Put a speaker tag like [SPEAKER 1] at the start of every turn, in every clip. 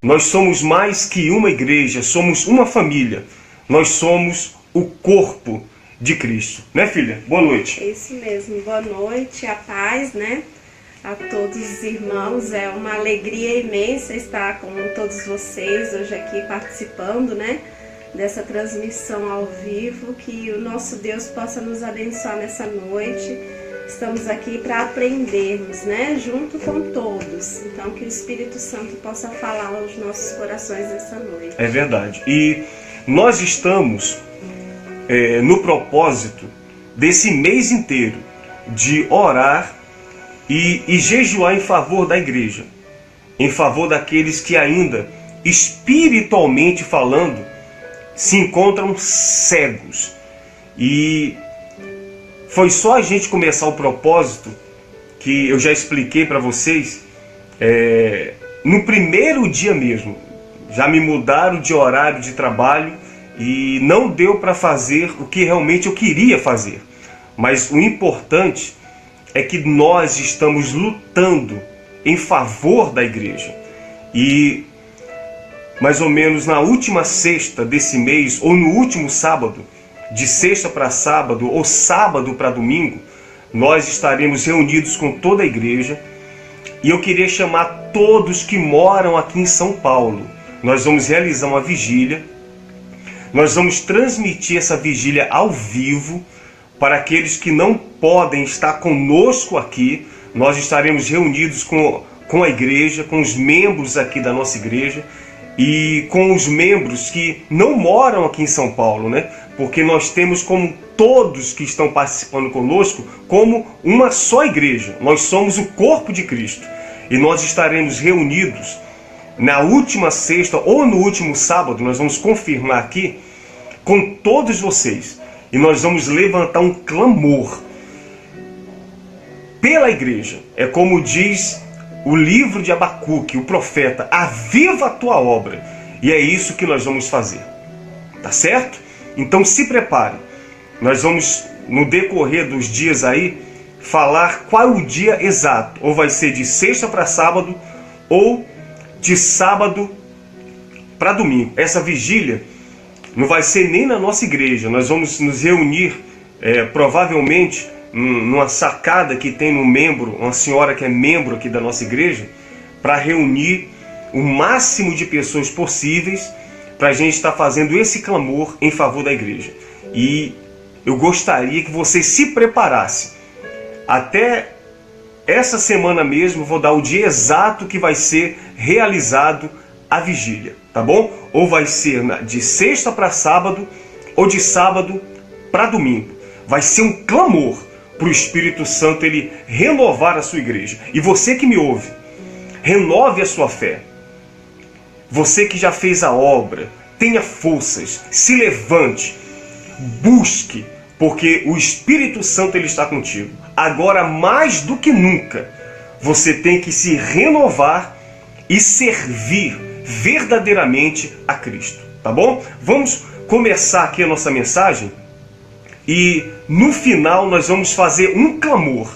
[SPEAKER 1] Nós somos mais que uma igreja, somos uma família. Nós somos o corpo de Cristo. Né, filha? Boa noite.
[SPEAKER 2] É isso mesmo. Boa noite, a paz, né? A todos os irmãos. É uma alegria imensa estar com todos vocês hoje aqui participando, né? Dessa transmissão ao vivo. Que o nosso Deus possa nos abençoar nessa noite. Estamos aqui para aprendermos, né? Junto com todos. Então, que o Espírito Santo possa falar aos nossos corações nessa noite.
[SPEAKER 1] É verdade. E nós estamos no propósito desse mês inteiro de orar e jejuar em favor da igreja. Em favor daqueles que ainda, espiritualmente falando, se encontram cegos. E foi só a gente começar o propósito, que eu já expliquei para vocês, no primeiro dia mesmo. Já me mudaram de horário de trabalho e não deu para fazer o que realmente eu queria fazer. Mas o importante é que nós estamos lutando em favor da igreja. E mais ou menos na última sexta desse mês, ou no último sábado, de sexta para sábado ou sábado para domingo, nós estaremos reunidos com toda a igreja. E eu queria chamar todos que moram aqui em São Paulo. Nós vamos realizar uma vigília. Nós vamos transmitir essa vigília ao vivo para aqueles que não podem estar conosco aqui. Nós estaremos reunidos com a igreja, com os membros aqui da nossa igreja e com os membros que não moram aqui em São Paulo, né? Porque nós temos como todos que estão participando conosco como uma só igreja. Nós somos o corpo de Cristo e nós estaremos reunidos na última sexta ou no último sábado. Nós vamos confirmar aqui com todos vocês e nós vamos levantar um clamor pela igreja. É como diz o livro de Abacuque, o profeta: aviva a tua obra. E é isso que nós vamos fazer. Tá certo? Então se prepare. Nós vamos, no decorrer dos dias aí, falar qual é o dia exato. Ou vai ser de sexta para sábado, ou de sábado para domingo. Essa vigília não vai ser nem na nossa igreja. Nós vamos nos reunir, provavelmente, numa sacada que tem um membro, uma senhora que é membro aqui da nossa igreja, para reunir o máximo de pessoas possíveis, para a gente estar fazendo esse clamor em favor da igreja. E eu gostaria que vocês se preparassem. Até essa semana mesmo, vou dar o dia exato que vai ser realizado a vigília, tá bom? Ou vai ser de sexta para sábado, ou de sábado para domingo. Vai ser um clamor para o Espírito Santo ele renovar a sua igreja. E você que me ouve, renove a sua fé. Você que já fez a obra, tenha forças, se levante, busque, porque o Espírito Santo ele está contigo. Agora mais do que nunca, você tem que se renovar e servir verdadeiramente a Cristo, tá bom? Vamos começar aqui a nossa mensagem e no final nós vamos fazer um clamor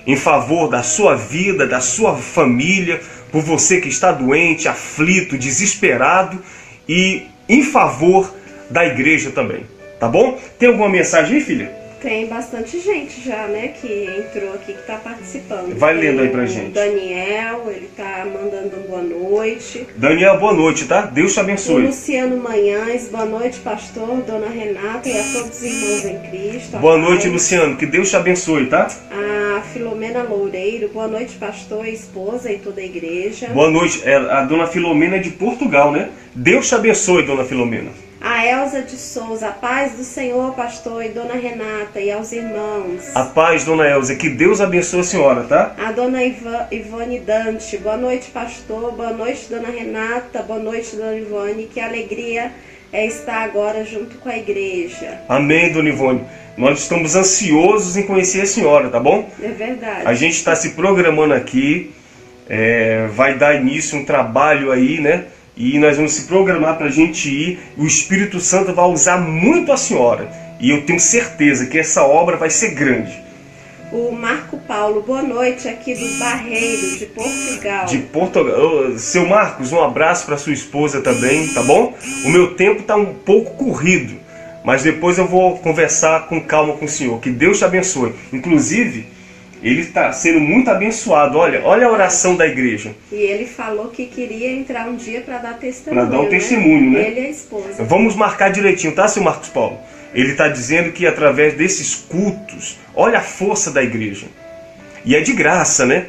[SPEAKER 1] em favor da sua vida, da sua família, por você que está doente, aflito, desesperado e em favor da igreja também, tá bom? Tem alguma mensagem aí, filha?
[SPEAKER 2] Tem bastante gente já, né, que entrou aqui, que está participando.
[SPEAKER 1] Vai
[SPEAKER 2] Tem
[SPEAKER 1] lendo aí pra gente.
[SPEAKER 2] Daniel, ele está mandando um boa noite.
[SPEAKER 1] Daniel, boa noite, tá? Deus te
[SPEAKER 2] O
[SPEAKER 1] abençoe.
[SPEAKER 2] Luciano Manhães, boa noite, pastor, dona Renata e a todos os irmãos em Cristo.
[SPEAKER 1] Boa noite, Luciano, que Deus te abençoe, tá?
[SPEAKER 2] A Filomena Loureiro, boa noite, pastor, esposa e toda a igreja.
[SPEAKER 1] Boa noite, a dona Filomena é de Portugal, né? Deus te abençoe, dona Filomena.
[SPEAKER 2] A Elza de Souza, a paz do Senhor, pastor, e dona Renata e aos irmãos.
[SPEAKER 1] A paz, dona Elza, que Deus abençoe a senhora, tá?
[SPEAKER 2] A dona Ivone Dante, boa noite, pastor, boa noite, dona Renata, boa noite, dona Ivone, que alegria é estar agora junto com a igreja.
[SPEAKER 1] Amém, dona Ivone. Nós estamos ansiosos em conhecer a senhora, tá bom?
[SPEAKER 2] É verdade.
[SPEAKER 1] A gente está se programando aqui, vai dar início um trabalho aí, né? E nós vamos se programar para a gente ir. O Espírito Santo vai usar muito a senhora. E eu tenho certeza que essa obra vai ser grande.
[SPEAKER 2] O Marco Paulo, boa noite, aqui do Barreiro, de Portugal.
[SPEAKER 1] De Portugal. Seu Marcos, um abraço para sua esposa também, tá bom? O meu tempo está um pouco corrido, mas depois eu vou conversar com calma com o senhor. Que Deus te abençoe. Inclusive, ele está sendo muito abençoado. Olha a oração da igreja.
[SPEAKER 2] E ele falou que queria entrar um dia para dar testemunho.
[SPEAKER 1] Para dar um testemunho, né?
[SPEAKER 2] Ele e a esposa.
[SPEAKER 1] Vamos marcar direitinho, tá, seu Marcos Paulo? Ele está dizendo que através desses cultos, olha a força da igreja. E é de graça, né?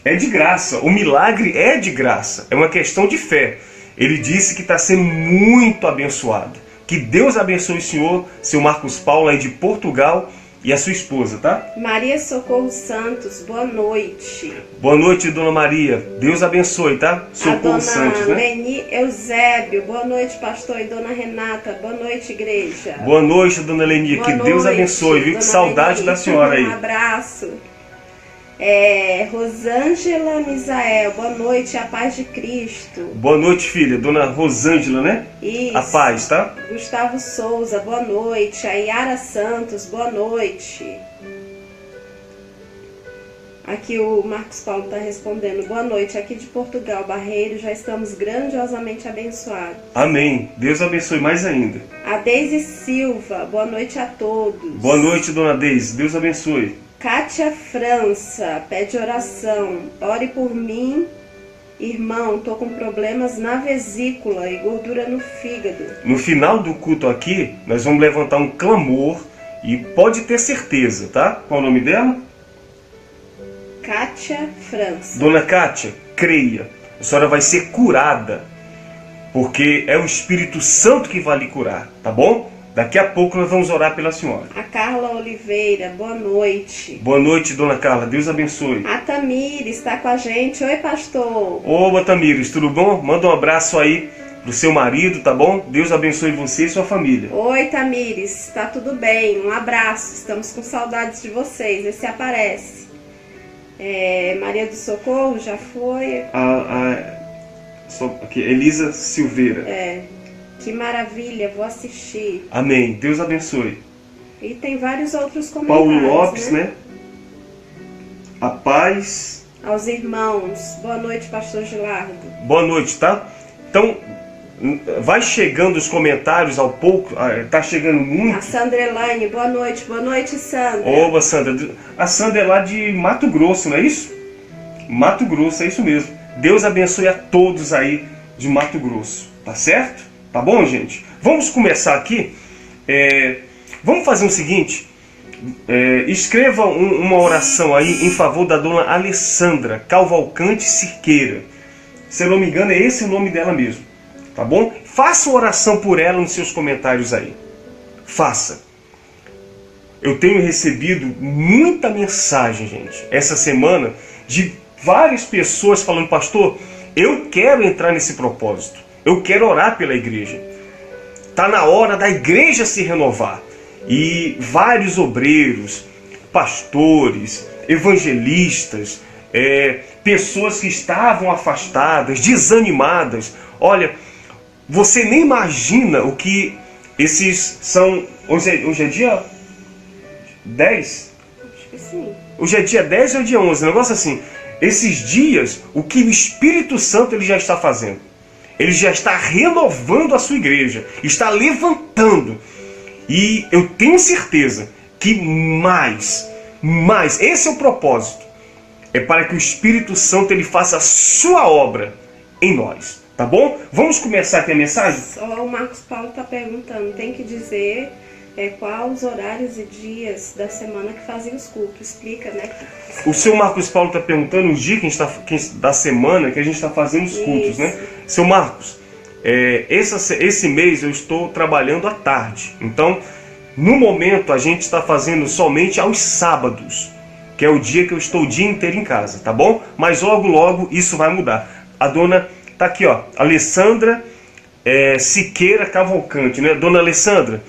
[SPEAKER 1] É de graça. O milagre é de graça. É uma questão de fé. Ele disse que está sendo muito abençoado. Que Deus abençoe o senhor, seu Marcos Paulo, aí de Portugal, e a sua esposa, tá?
[SPEAKER 2] Maria Socorro Santos, boa noite.
[SPEAKER 1] Boa noite, dona Maria. Deus abençoe, tá? Socorro Santos, né?
[SPEAKER 2] Leni Eusébio, boa noite, pastor e dona Renata. Boa noite, igreja.
[SPEAKER 1] Boa noite, dona Leni. Que Deus abençoe, viu? Que saudade
[SPEAKER 2] Leni.
[SPEAKER 1] da senhora aí.
[SPEAKER 2] Um abraço. Rosângela Misael, boa noite, a paz de Cristo.
[SPEAKER 1] Boa noite, filha. Dona Rosângela, né?
[SPEAKER 2] Isso.
[SPEAKER 1] A paz, tá?
[SPEAKER 2] Gustavo Souza, boa noite. A Yara Santos, boa noite. Aqui o Marcos Paulo está respondendo. Boa noite, aqui de Portugal, Barreiro, já estamos grandiosamente abençoados.
[SPEAKER 1] Amém. Deus abençoe mais ainda.
[SPEAKER 2] A Deise Silva, boa noite a todos.
[SPEAKER 1] Boa noite, dona Deise. Deus abençoe.
[SPEAKER 2] Kátia França, pede oração. Ore por mim, irmão, tô com problemas na vesícula e gordura no fígado.
[SPEAKER 1] No final do culto aqui, nós vamos levantar um clamor e pode ter certeza, tá? Qual o nome dela?
[SPEAKER 2] Kátia França.
[SPEAKER 1] Dona Kátia, creia. A senhora vai ser curada, porque é o Espírito Santo que vai lhe curar, tá bom? Daqui a pouco nós vamos orar pela senhora.
[SPEAKER 2] A Carla Oliveira, boa noite.
[SPEAKER 1] Boa noite, dona Carla. Deus abençoe.
[SPEAKER 2] A Tamires está com a gente. Oi, pastor.
[SPEAKER 1] Ô, Tamires, tudo bom? Manda um abraço aí pro seu marido, tá bom? Deus abençoe você e sua família.
[SPEAKER 2] Oi, Tamires. Tá tudo bem? Um abraço. Estamos com saudades de vocês. Esse aparece. Maria do Socorro, já foi?
[SPEAKER 1] Aqui, Elisa Silveira.
[SPEAKER 2] Que maravilha, vou assistir.
[SPEAKER 1] Amém. Deus abençoe.
[SPEAKER 2] E tem vários outros comentários.
[SPEAKER 1] Paulo Lopes, né? A paz.
[SPEAKER 2] Aos irmãos. Boa noite, pastor Gilardo.
[SPEAKER 1] Boa noite, tá? Então, vai chegando os comentários ao pouco. Tá chegando muito.
[SPEAKER 2] A Sandra Elaine, boa noite. Boa noite, Sandra.
[SPEAKER 1] Oba, Sandra. A Sandra é lá de Mato Grosso, não é isso? Mato Grosso, é isso mesmo. Deus abençoe a todos aí de Mato Grosso. Tá certo? Tá bom, gente? Vamos começar aqui. Vamos fazer o seguinte. Escreva uma oração aí em favor da dona Alessandra Cavalcante Cirqueira. Se eu não me engano, é esse o nome dela mesmo. Tá bom? Faça uma oração por ela nos seus comentários aí. Faça. Eu tenho recebido muita mensagem, gente, essa semana, de várias pessoas falando: pastor, eu quero entrar nesse propósito. Eu quero orar pela igreja. Está na hora da igreja se renovar. E vários obreiros, pastores, evangelistas, pessoas que estavam afastadas, desanimadas. Olha, você nem imagina o que esses são... Hoje é dia 10?
[SPEAKER 2] Acho que sim.
[SPEAKER 1] Hoje é dia 10 ou dia 11? Um negócio assim. Esses dias, o que o Espírito Santo ele já está fazendo? Ele já está renovando a sua igreja, está levantando. E eu tenho certeza que mais, esse é o propósito. É para que o Espírito Santo ele faça a sua obra em nós. Tá bom? Vamos começar aqui a mensagem?
[SPEAKER 2] Só o Marcos Paulo está perguntando, tem que dizer quais os horários e dias da semana que fazem os cultos. Explica, né?
[SPEAKER 1] O seu Marcos Paulo está perguntando os dias da semana que a gente está fazendo os cultos,
[SPEAKER 2] Isso.
[SPEAKER 1] né? Seu Marcos, esse mês eu estou trabalhando à tarde. Então, no momento, a gente está fazendo somente aos sábados, que é o dia que eu estou o dia inteiro em casa, tá bom? Mas logo, logo isso vai mudar. A dona tá aqui, ó, Alessandra Siqueira Cavalcante, né? Dona Alessandra,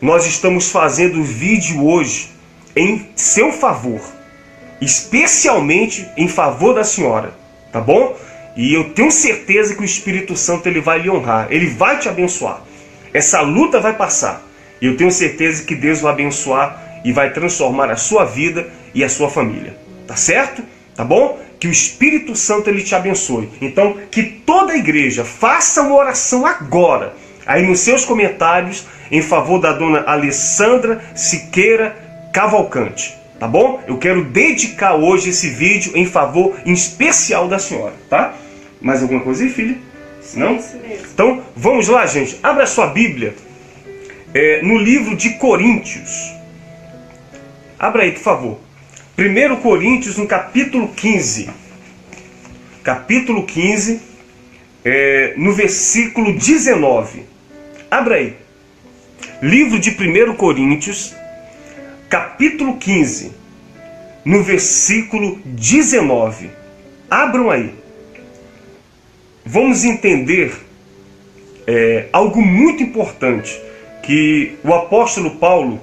[SPEAKER 1] nós estamos fazendo vídeo hoje em seu favor, especialmente em favor da senhora, tá bom? E eu tenho certeza que o Espírito Santo ele vai lhe honrar, ele vai te abençoar. Essa luta vai passar e eu tenho certeza que Deus vai abençoar e vai transformar a sua vida e a sua família. Tá certo? Tá bom? Que o Espírito Santo ele te abençoe. Então, que toda a igreja faça uma oração agora, aí nos seus comentários, em favor da dona Alessandra Siqueira Cavalcante. Tá bom? Eu quero dedicar hoje esse vídeo em favor em especial da senhora, tá? Mais alguma coisa aí, filha?
[SPEAKER 2] Sim,
[SPEAKER 1] não?
[SPEAKER 2] Isso mesmo.
[SPEAKER 1] Então, vamos lá, gente. Abra sua Bíblia no livro de Coríntios. Abra aí, por favor. 1 Coríntios, no capítulo 15. Capítulo 15, no versículo 19. Abra aí. Livro de 1 Coríntios, capítulo 15, no versículo 19. Abram aí. Vamos entender algo muito importante que o apóstolo Paulo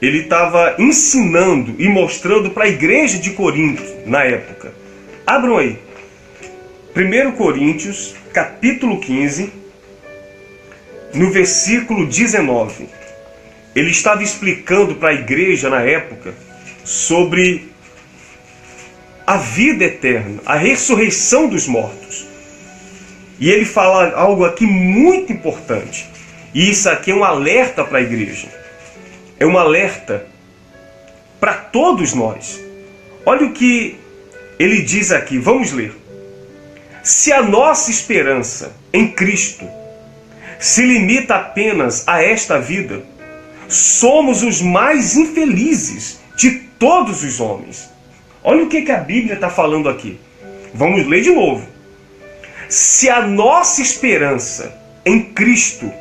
[SPEAKER 1] ele estava ensinando e mostrando para a igreja de Corinto na época. Abram aí. 1 Coríntios, capítulo 15, no versículo 19. Ele estava explicando para a igreja na época sobre a vida eterna, a ressurreição dos mortos. E ele fala algo aqui muito importante. E isso aqui é um alerta para a igreja. É um alerta para todos nós. Olha o que ele diz aqui, vamos ler. Se a nossa esperança em Cristo se limita apenas a esta vida, somos os mais infelizes de todos os homens. Olha o que a Bíblia está falando aqui. Vamos ler de novo. Se a nossa esperança em Cristo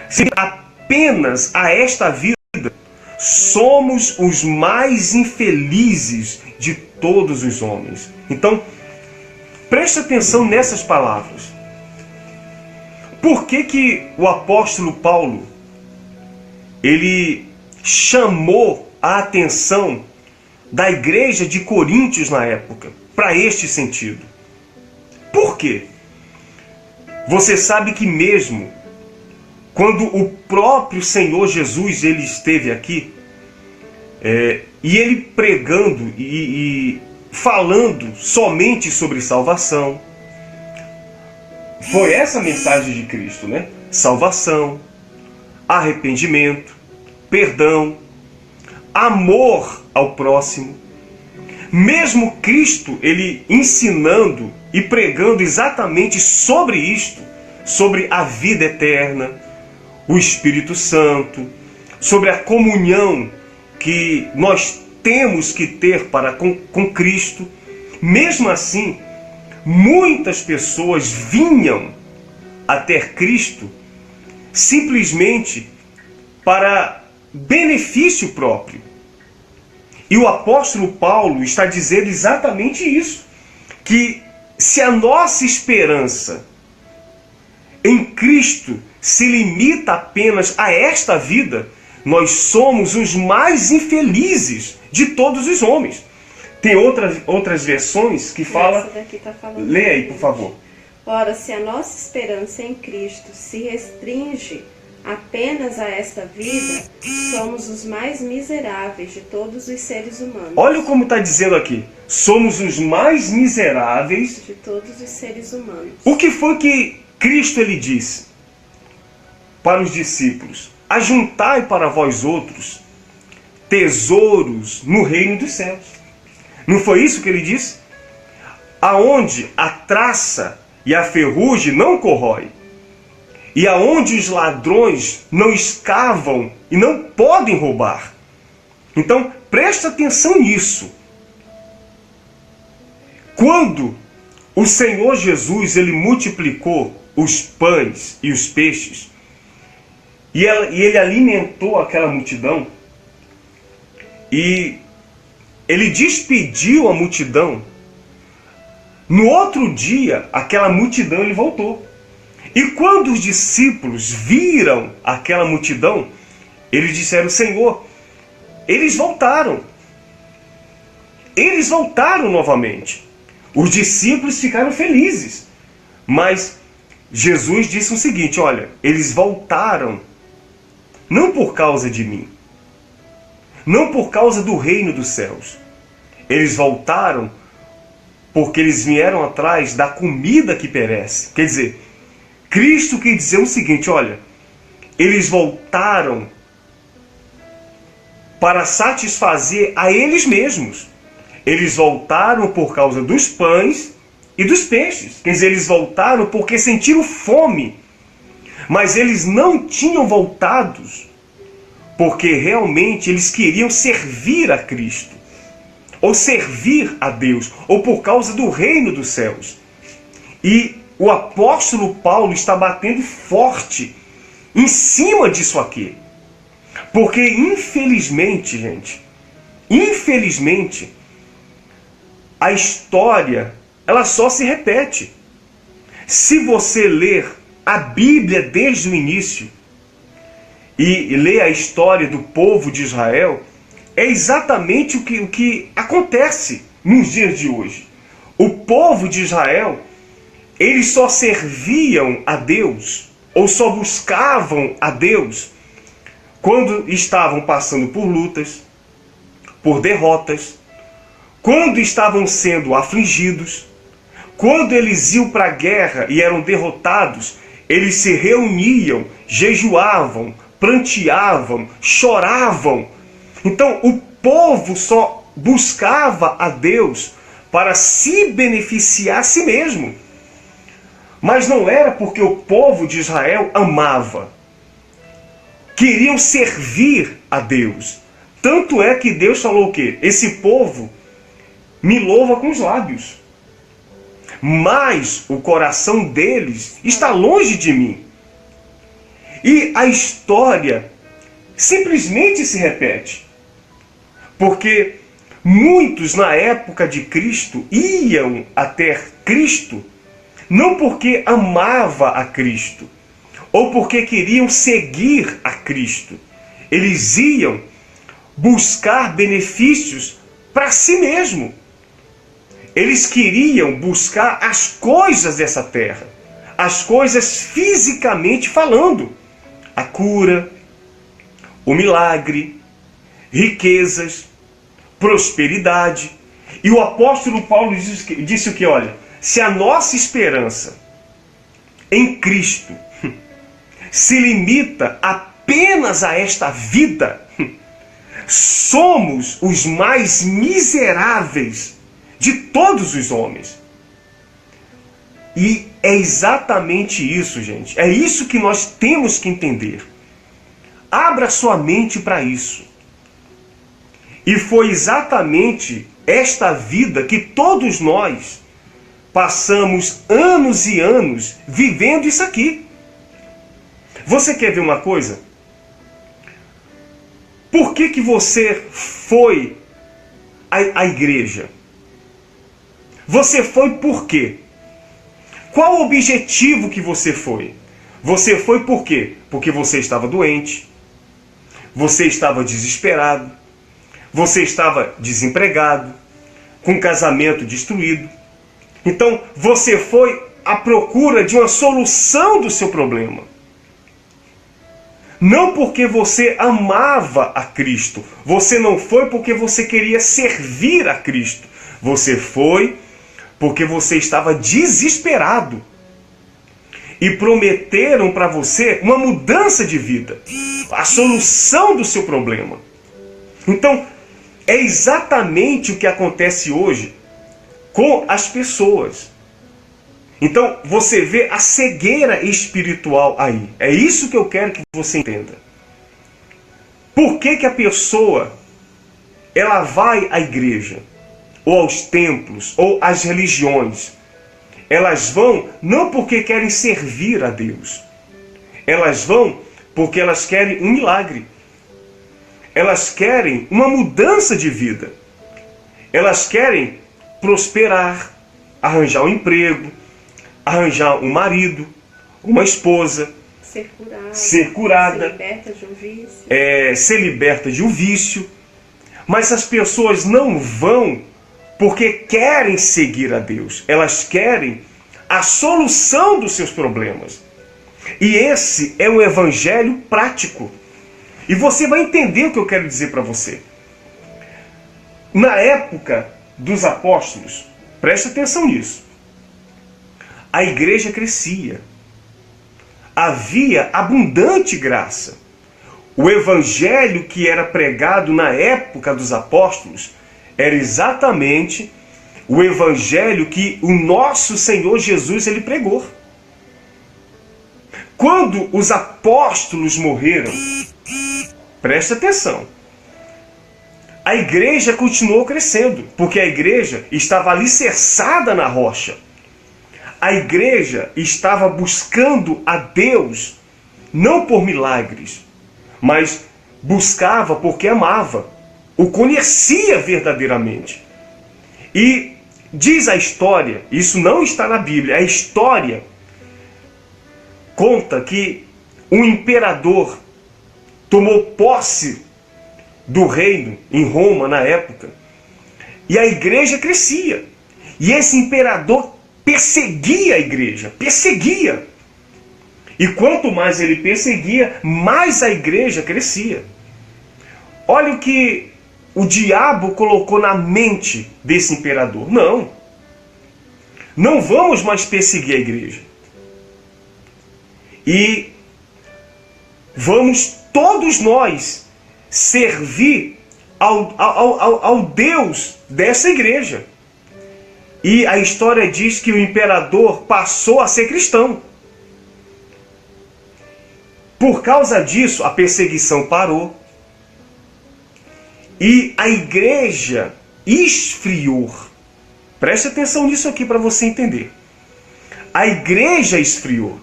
[SPEAKER 1] se limita apenas a esta vida, somos os mais infelizes de todos os homens. Então, preste atenção nessas palavras. Por que o apóstolo Paulo ele chamou a atenção da igreja de Coríntios na época para este sentido? Por quê? Você sabe que mesmo quando o próprio Senhor Jesus ele esteve aqui, e ele pregando e falando somente sobre salvação, foi essa a mensagem de Cristo, né? Salvação, arrependimento, perdão, amor ao próximo. Mesmo Cristo, ele ensinando e pregando exatamente sobre isto, sobre a vida eterna, o Espírito Santo, sobre a comunhão que nós temos que ter para com Cristo. Mesmo assim, muitas pessoas vinham até Cristo simplesmente para benefício próprio. E o apóstolo Paulo está dizendo exatamente isso, que se a nossa esperança em Cristo se limita apenas a esta vida, nós somos os mais infelizes de todos os homens. Tem outras versões que falam...
[SPEAKER 2] Essa daqui tá falando.
[SPEAKER 1] Lê aí, por favor.
[SPEAKER 2] Ora, se a nossa esperança em Cristo se restringe apenas a esta vida, somos os mais miseráveis de todos os seres humanos.
[SPEAKER 1] Olha como está dizendo aqui. Somos os mais miseráveis
[SPEAKER 2] de todos os seres humanos.
[SPEAKER 1] O que foi que Cristo ele disse para os discípulos? Ajuntai para vós outros tesouros no reino dos céus. Não foi isso que ele disse? Aonde a traça e a ferrugem não corrói, e aonde os ladrões não escavam e não podem roubar. Então, presta atenção nisso. Quando o Senhor Jesus ele multiplicou os pães e os peixes, e ele alimentou aquela multidão, e ele despediu a multidão, no outro dia, aquela multidão ele voltou. E quando os discípulos viram aquela multidão, eles disseram: Senhor, eles voltaram. Eles voltaram novamente. Os discípulos ficaram felizes. Mas Jesus disse o seguinte: olha, eles voltaram não por causa de mim, não por causa do reino dos céus. Eles voltaram porque eles vieram atrás da comida que perece. Quer dizer, Cristo quer dizer o seguinte, olha, eles voltaram para satisfazer a eles mesmos. Eles voltaram por causa dos pães e dos peixes. Quer dizer, eles voltaram porque sentiram fome. Mas eles não tinham voltado porque realmente eles queriam servir a Cristo, ou servir a Deus, ou por causa do reino dos céus. E o apóstolo Paulo está batendo forte em cima disso aqui. Porque infelizmente, gente, infelizmente, a história, ela só se repete. Se você ler a Bíblia desde o início e ler a história do povo de Israel, é exatamente o que acontece nos dias de hoje. O povo de Israel, eles só serviam a Deus, ou só buscavam a Deus, quando estavam passando por lutas, por derrotas, quando estavam sendo afligidos, quando eles iam para a guerra e eram derrotados, eles se reuniam, jejuavam, pranteavam, choravam. Então o povo só buscava a Deus para se beneficiar a si mesmo. Mas não era porque o povo de Israel amava. Queriam servir a Deus. Tanto é que Deus falou o quê? Esse povo me louva com os lábios, mas o coração deles está longe de mim. E a história simplesmente se repete. Porque muitos na época de Cristo iam até Cristo não porque amava a Cristo, ou porque queriam seguir a Cristo. Eles iam buscar benefícios para si mesmo. Eles queriam buscar as coisas dessa terra, as coisas fisicamente falando, a cura, o milagre, riquezas, prosperidade. E o apóstolo Paulo disse o que? Olha, se a nossa esperança em Cristo se limita apenas a esta vida, somos os mais miseráveis de todos os homens. E é exatamente isso, gente. É isso que nós temos que entender. Abra sua mente para isso. E foi exatamente esta vida que todos nós passamos anos e anos vivendo isso aqui. Você quer ver uma coisa? Por que você foi à igreja? Você foi por quê? Qual o objetivo que você foi? Você foi por quê? Porque você estava doente, você estava desesperado, você estava desempregado, com um casamento destruído. Então você foi à procura de uma solução do seu problema. Não porque você amava a Cristo. Você não foi porque você queria servir a Cristo. Você foi porque você estava desesperado. E prometeram para você uma mudança de vida. A solução do seu problema. Então, é exatamente o que acontece hoje com as pessoas. Então, você vê a cegueira espiritual aí. É isso que eu quero que você entenda. Por que a pessoa ela vai à igreja, ou aos templos, ou às religiões? Elas vão não porque querem servir a Deus. Elas vão porque elas querem um milagre. Elas querem uma mudança de vida. Elas querem prosperar, arranjar um emprego, arranjar um marido, uma esposa, ser curada,
[SPEAKER 2] ser liberta de um vício.
[SPEAKER 1] Ser liberta de um vício. Mas as pessoas não vão porque querem seguir a Deus. Elas querem a solução dos seus problemas. E esse é o evangelho prático. E você vai entender o que eu quero dizer para você. Na época dos apóstolos, preste atenção nisso, a igreja crescia. Havia abundante graça. O evangelho que era pregado na época dos apóstolos era exatamente o evangelho que o nosso Senhor Jesus ele pregou. Quando os apóstolos morreram, preste atenção, a igreja continuou crescendo, porque a igreja estava alicerçada na rocha. A igreja estava buscando a Deus, não por milagres, mas buscava porque amava, o conhecia verdadeiramente. E diz a história, isso não está na Bíblia, a história conta que um imperador tomou posse do reino em Roma na época, e a igreja crescia. E esse imperador perseguia a igreja, perseguia. E quanto mais ele perseguia, mais a igreja crescia. Olha o que o diabo colocou na mente desse imperador. Não vamos mais perseguir a igreja. E vamos todos nós servir ao Deus dessa igreja. E a história diz que o imperador passou a ser cristão. Por causa disso, a perseguição parou. E a igreja esfriou. Preste atenção nisso aqui para você entender. A igreja esfriou.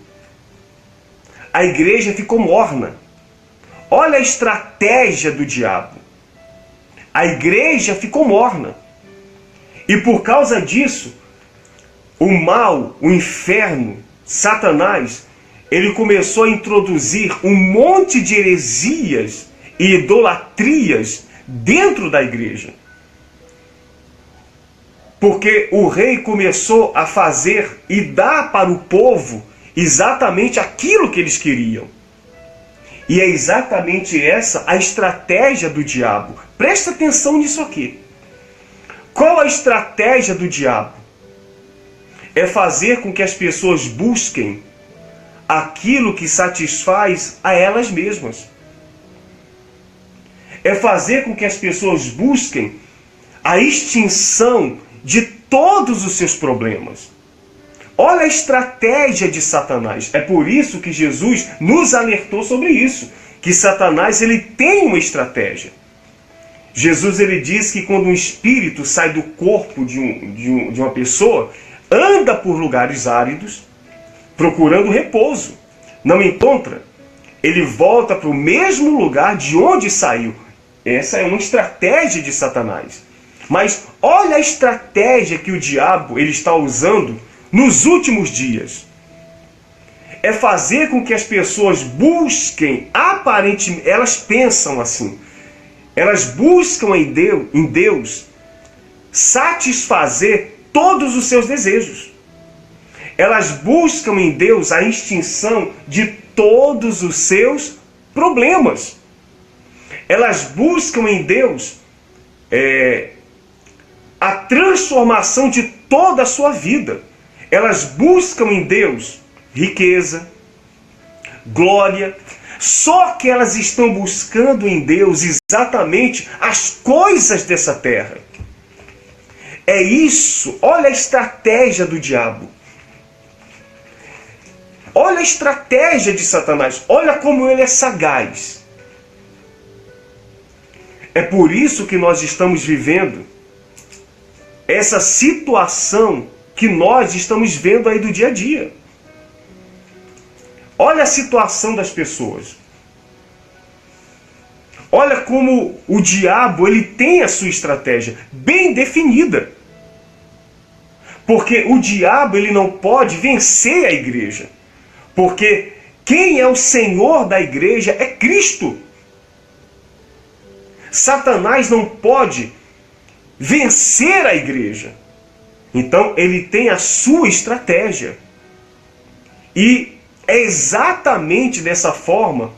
[SPEAKER 1] A igreja ficou morna. Olha a estratégia do diabo. A igreja ficou morna. E por causa disso, o mal, o inferno, Satanás, ele começou a introduzir um monte de heresias e idolatrias dentro da igreja. Porque o rei começou a fazer e dar para o povo exatamente aquilo que eles queriam. E é exatamente essa a estratégia do diabo. Presta atenção nisso aqui. Qual a estratégia do diabo? É fazer com que as pessoas busquem aquilo que satisfaz a elas mesmas. É fazer com que as pessoas busquem a extinção de todos os seus problemas. Olha a estratégia de Satanás. É por isso que Jesus nos alertou sobre isso, que Satanás ele tem uma estratégia. Jesus ele diz que quando um espírito sai do corpo de uma pessoa, anda por lugares áridos, procurando repouso. Não encontra, ele volta para o mesmo lugar de onde saiu. Essa é uma estratégia de Satanás. Mas olha a estratégia que o diabo ele está usando nos últimos dias. É fazer com que as pessoas busquem, aparentemente, elas pensam assim, elas buscam em Deus satisfazer todos os seus desejos. Elas buscam em Deus a extinção de todos os seus problemas. Elas buscam em Deus a transformação de toda a sua vida. Elas buscam em Deus riqueza, glória. Só que elas estão buscando em Deus exatamente as coisas dessa terra. É isso. Olha a estratégia do diabo. Olha a estratégia de Satanás. Olha como ele é sagaz. É por isso que nós estamos vivendo essa situação que nós estamos vendo aí do dia a dia. Olha a situação das pessoas. Olha como o diabo ele tem a sua estratégia bem definida. Porque o diabo ele não pode vencer a igreja. Porque quem é o Senhor da igreja é Cristo. Satanás não pode vencer a igreja. Então ele tem a sua estratégia. E é exatamente dessa forma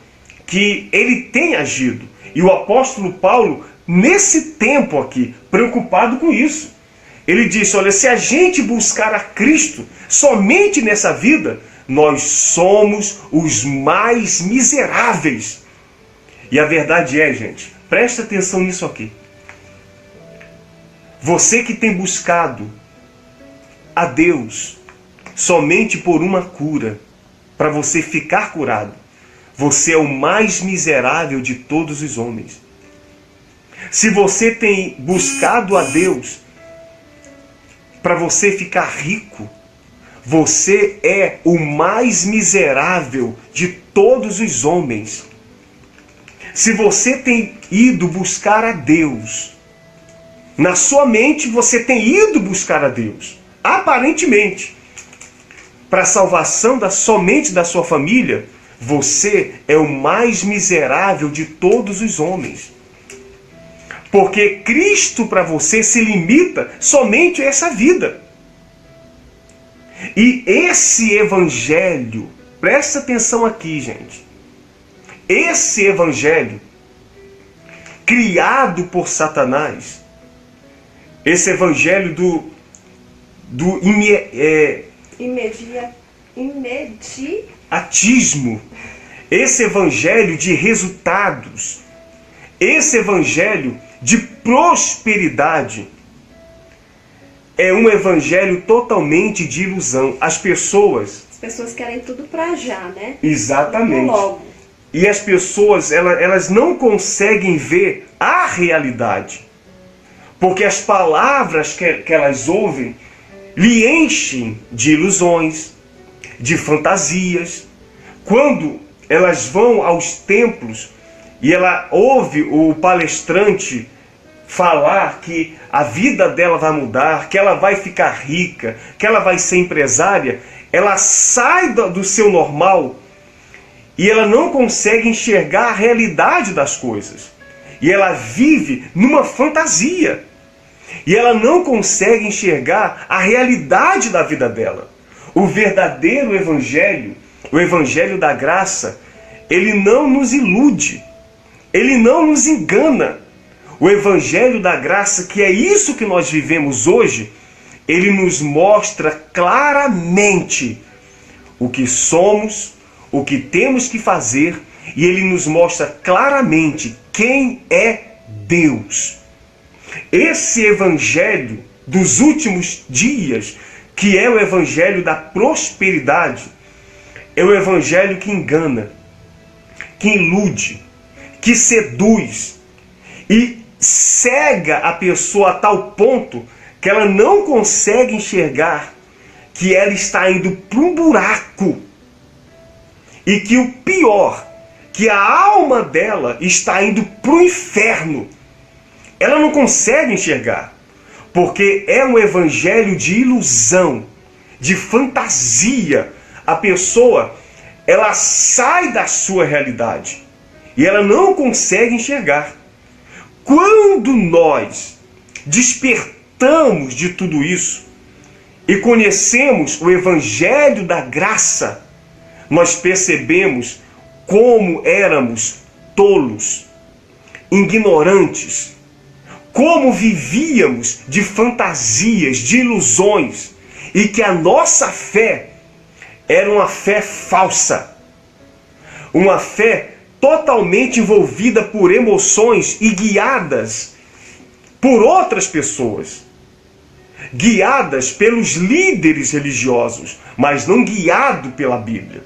[SPEAKER 1] que ele tem agido. E o apóstolo Paulo, nesse tempo aqui, preocupado com isso, ele disse, olha, se a gente buscar a Cristo somente nessa vida, nós somos os mais miseráveis. E a verdade é, gente, presta atenção nisso aqui. Você que tem buscado a Deus somente por uma cura, para você ficar curado, você é o mais miserável de todos os homens. Se você tem buscado a Deus para você ficar rico, você é o mais miserável de todos os homens. Se você tem ido buscar a Deus, na sua mente você tem ido buscar a Deus, aparentemente, para a salvação somente da sua família, você é o mais miserável de todos os homens. Porque Cristo para você se limita somente a essa vida. E esse evangelho, presta atenção aqui, gente. Esse evangelho, criado por Satanás, esse evangelho imediatismo, esse evangelho de resultados, esse evangelho de prosperidade, é um evangelho totalmente de ilusão. As pessoas
[SPEAKER 2] querem tudo pra já, né?
[SPEAKER 1] Exatamente.
[SPEAKER 2] Logo.
[SPEAKER 1] E as pessoas, elas não conseguem ver a realidade. Porque as palavras que elas ouvem lhe enchem de ilusões, de fantasias. Quando elas vão aos templos e ela ouve o palestrante falar que a vida dela vai mudar, que ela vai ficar rica, que ela vai ser empresária, ela sai do seu normal e ela não consegue enxergar a realidade das coisas. E ela vive numa fantasia. E ela não consegue enxergar a realidade da vida dela. O verdadeiro evangelho, o evangelho da graça, ele não nos ilude. Ele não nos engana. O evangelho da graça, que é isso que nós vivemos hoje, ele nos mostra claramente o que somos, o que temos que fazer, e ele nos mostra claramente quem é Deus. Esse evangelho dos últimos dias, que é o evangelho da prosperidade, é o evangelho que engana, que ilude, que seduz e cega a pessoa a tal ponto que ela não consegue enxergar que ela está indo para um buraco e que o pior, que a alma dela está indo para o inferno. Ela não consegue enxergar, porque é um evangelho de ilusão, de fantasia. A pessoa, ela sai da sua realidade e ela não consegue enxergar. Quando nós despertamos de tudo isso e conhecemos o evangelho da graça, nós percebemos como éramos tolos, ignorantes, como vivíamos de fantasias, de ilusões, e que a nossa fé era uma fé falsa, uma fé totalmente envolvida por emoções e guiadas por outras pessoas, guiadas pelos líderes religiosos, mas não guiado pela Bíblia.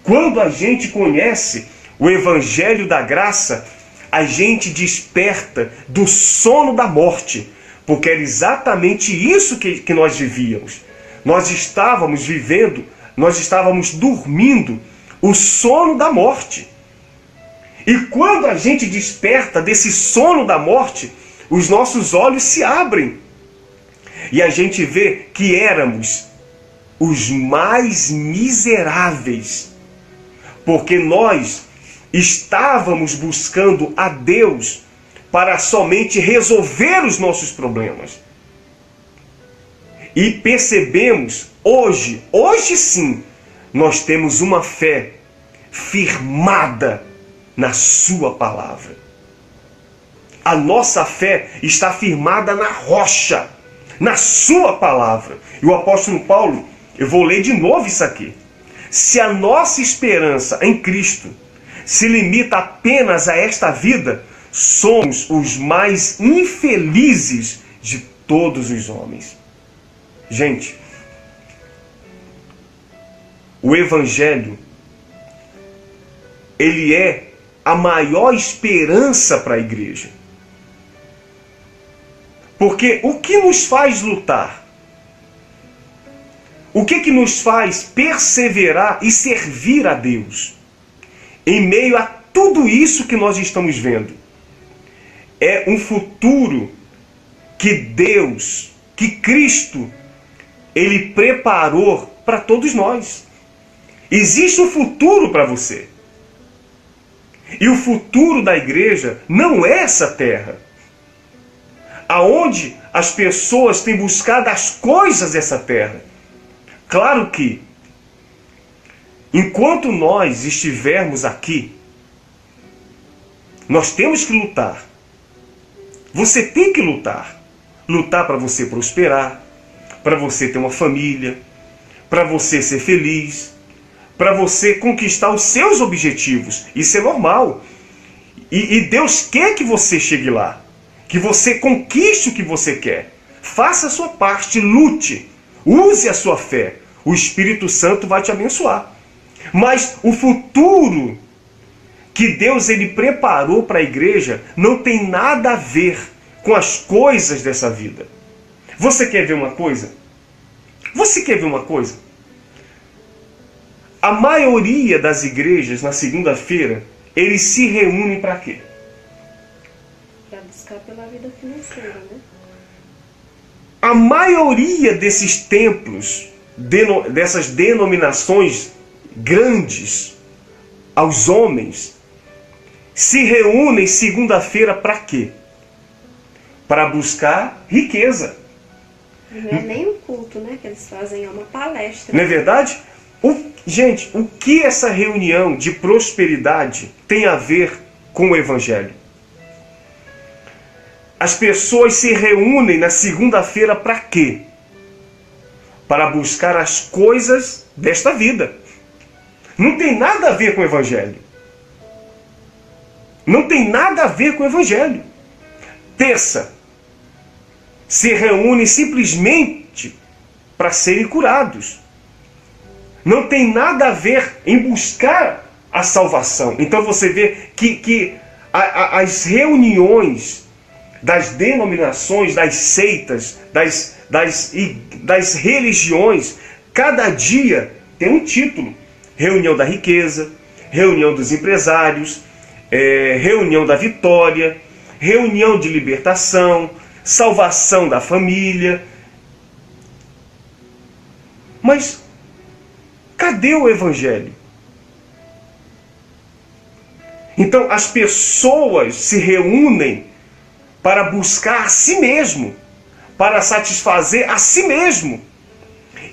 [SPEAKER 1] Quando a gente conhece o evangelho da graça, a gente desperta do sono da morte, porque era exatamente isso que nós vivíamos. Nós estávamos vivendo, nós estávamos dormindo o sono da morte. E quando a gente desperta desse sono da morte, os nossos olhos se abrem. E a gente vê que éramos os mais miseráveis, porque nós estávamos buscando a Deus para somente resolver os nossos problemas. E percebemos hoje sim, nós temos uma fé firmada na sua palavra. A nossa fé está firmada na rocha, na sua palavra. E o apóstolo Paulo, eu vou ler de novo isso aqui. Se a nossa esperança em Cristo se limita apenas a esta vida, somos os mais infelizes de todos os homens. Gente, o Evangelho, ele é a maior esperança para a igreja. Porque o que nos faz lutar? O que nos faz perseverar e servir a Deus? Em meio a tudo isso que nós estamos vendo, é um futuro que Deus, que Cristo, Ele preparou para todos nós. Existe um futuro para você. E o futuro da igreja não é essa terra, aonde as pessoas têm buscado as coisas dessa terra. Claro que, enquanto nós estivermos aqui, nós temos que lutar. Você tem que lutar. Lutar para você prosperar, para você ter uma família, para você ser feliz, para você conquistar os seus objetivos. Isso é normal. E Deus quer que você chegue lá, que você conquiste o que você quer. Faça a sua parte, lute, use a sua fé. O Espírito Santo vai te abençoar. Mas o futuro que Deus ele preparou para a igreja não tem nada a ver com as coisas dessa vida. Você quer ver uma coisa? Você quer ver uma coisa? A maioria das igrejas na segunda-feira, eles se reúnem para quê?
[SPEAKER 2] Para buscar pela vida financeira, né?
[SPEAKER 1] A maioria desses templos, dessas denominações grandes aos homens, se reúnem segunda-feira para quê? Para buscar riqueza.
[SPEAKER 2] Não é nem um culto, né, que eles fazem, é uma palestra.
[SPEAKER 1] Não é verdade? Gente, o que essa reunião de prosperidade tem a ver com o Evangelho? As pessoas se reúnem na segunda-feira para quê? Para buscar as coisas desta vida. Não tem nada a ver com o Evangelho. Não tem nada a ver com o Evangelho. Terça, se reúnem simplesmente para serem curados. Não tem nada a ver em buscar a salvação. Então você vê que as reuniões das denominações, das seitas, das religiões, cada dia tem um título. Reunião da riqueza, reunião dos empresários, reunião da vitória, reunião de libertação, salvação da família. Mas cadê o Evangelho? Então as pessoas se reúnem para buscar a si mesmo, para satisfazer a si mesmo.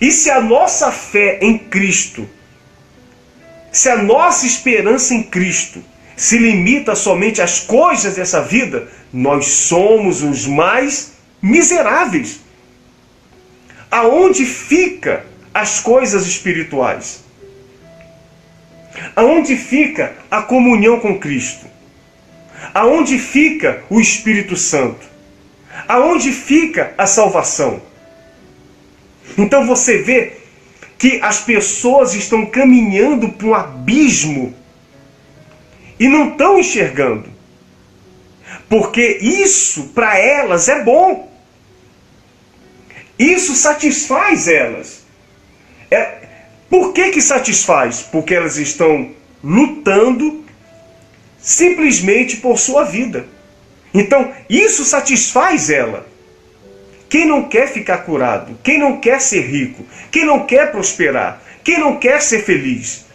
[SPEAKER 1] E se a nossa fé em Cristo, se a nossa esperança em Cristo se limita somente às coisas dessa vida, nós somos os mais miseráveis. Aonde fica as coisas espirituais? Aonde fica a comunhão com Cristo? Aonde fica o Espírito Santo? Aonde fica a salvação? Então você vê que as pessoas estão caminhando para um abismo e não estão enxergando. Porque isso para elas é bom. Isso satisfaz elas. Por que satisfaz? Porque elas estão lutando simplesmente por sua vida. Então, isso satisfaz ela. Quem não quer ficar curado? Quem não quer ser rico? Quem não quer prosperar? Quem não quer ser feliz?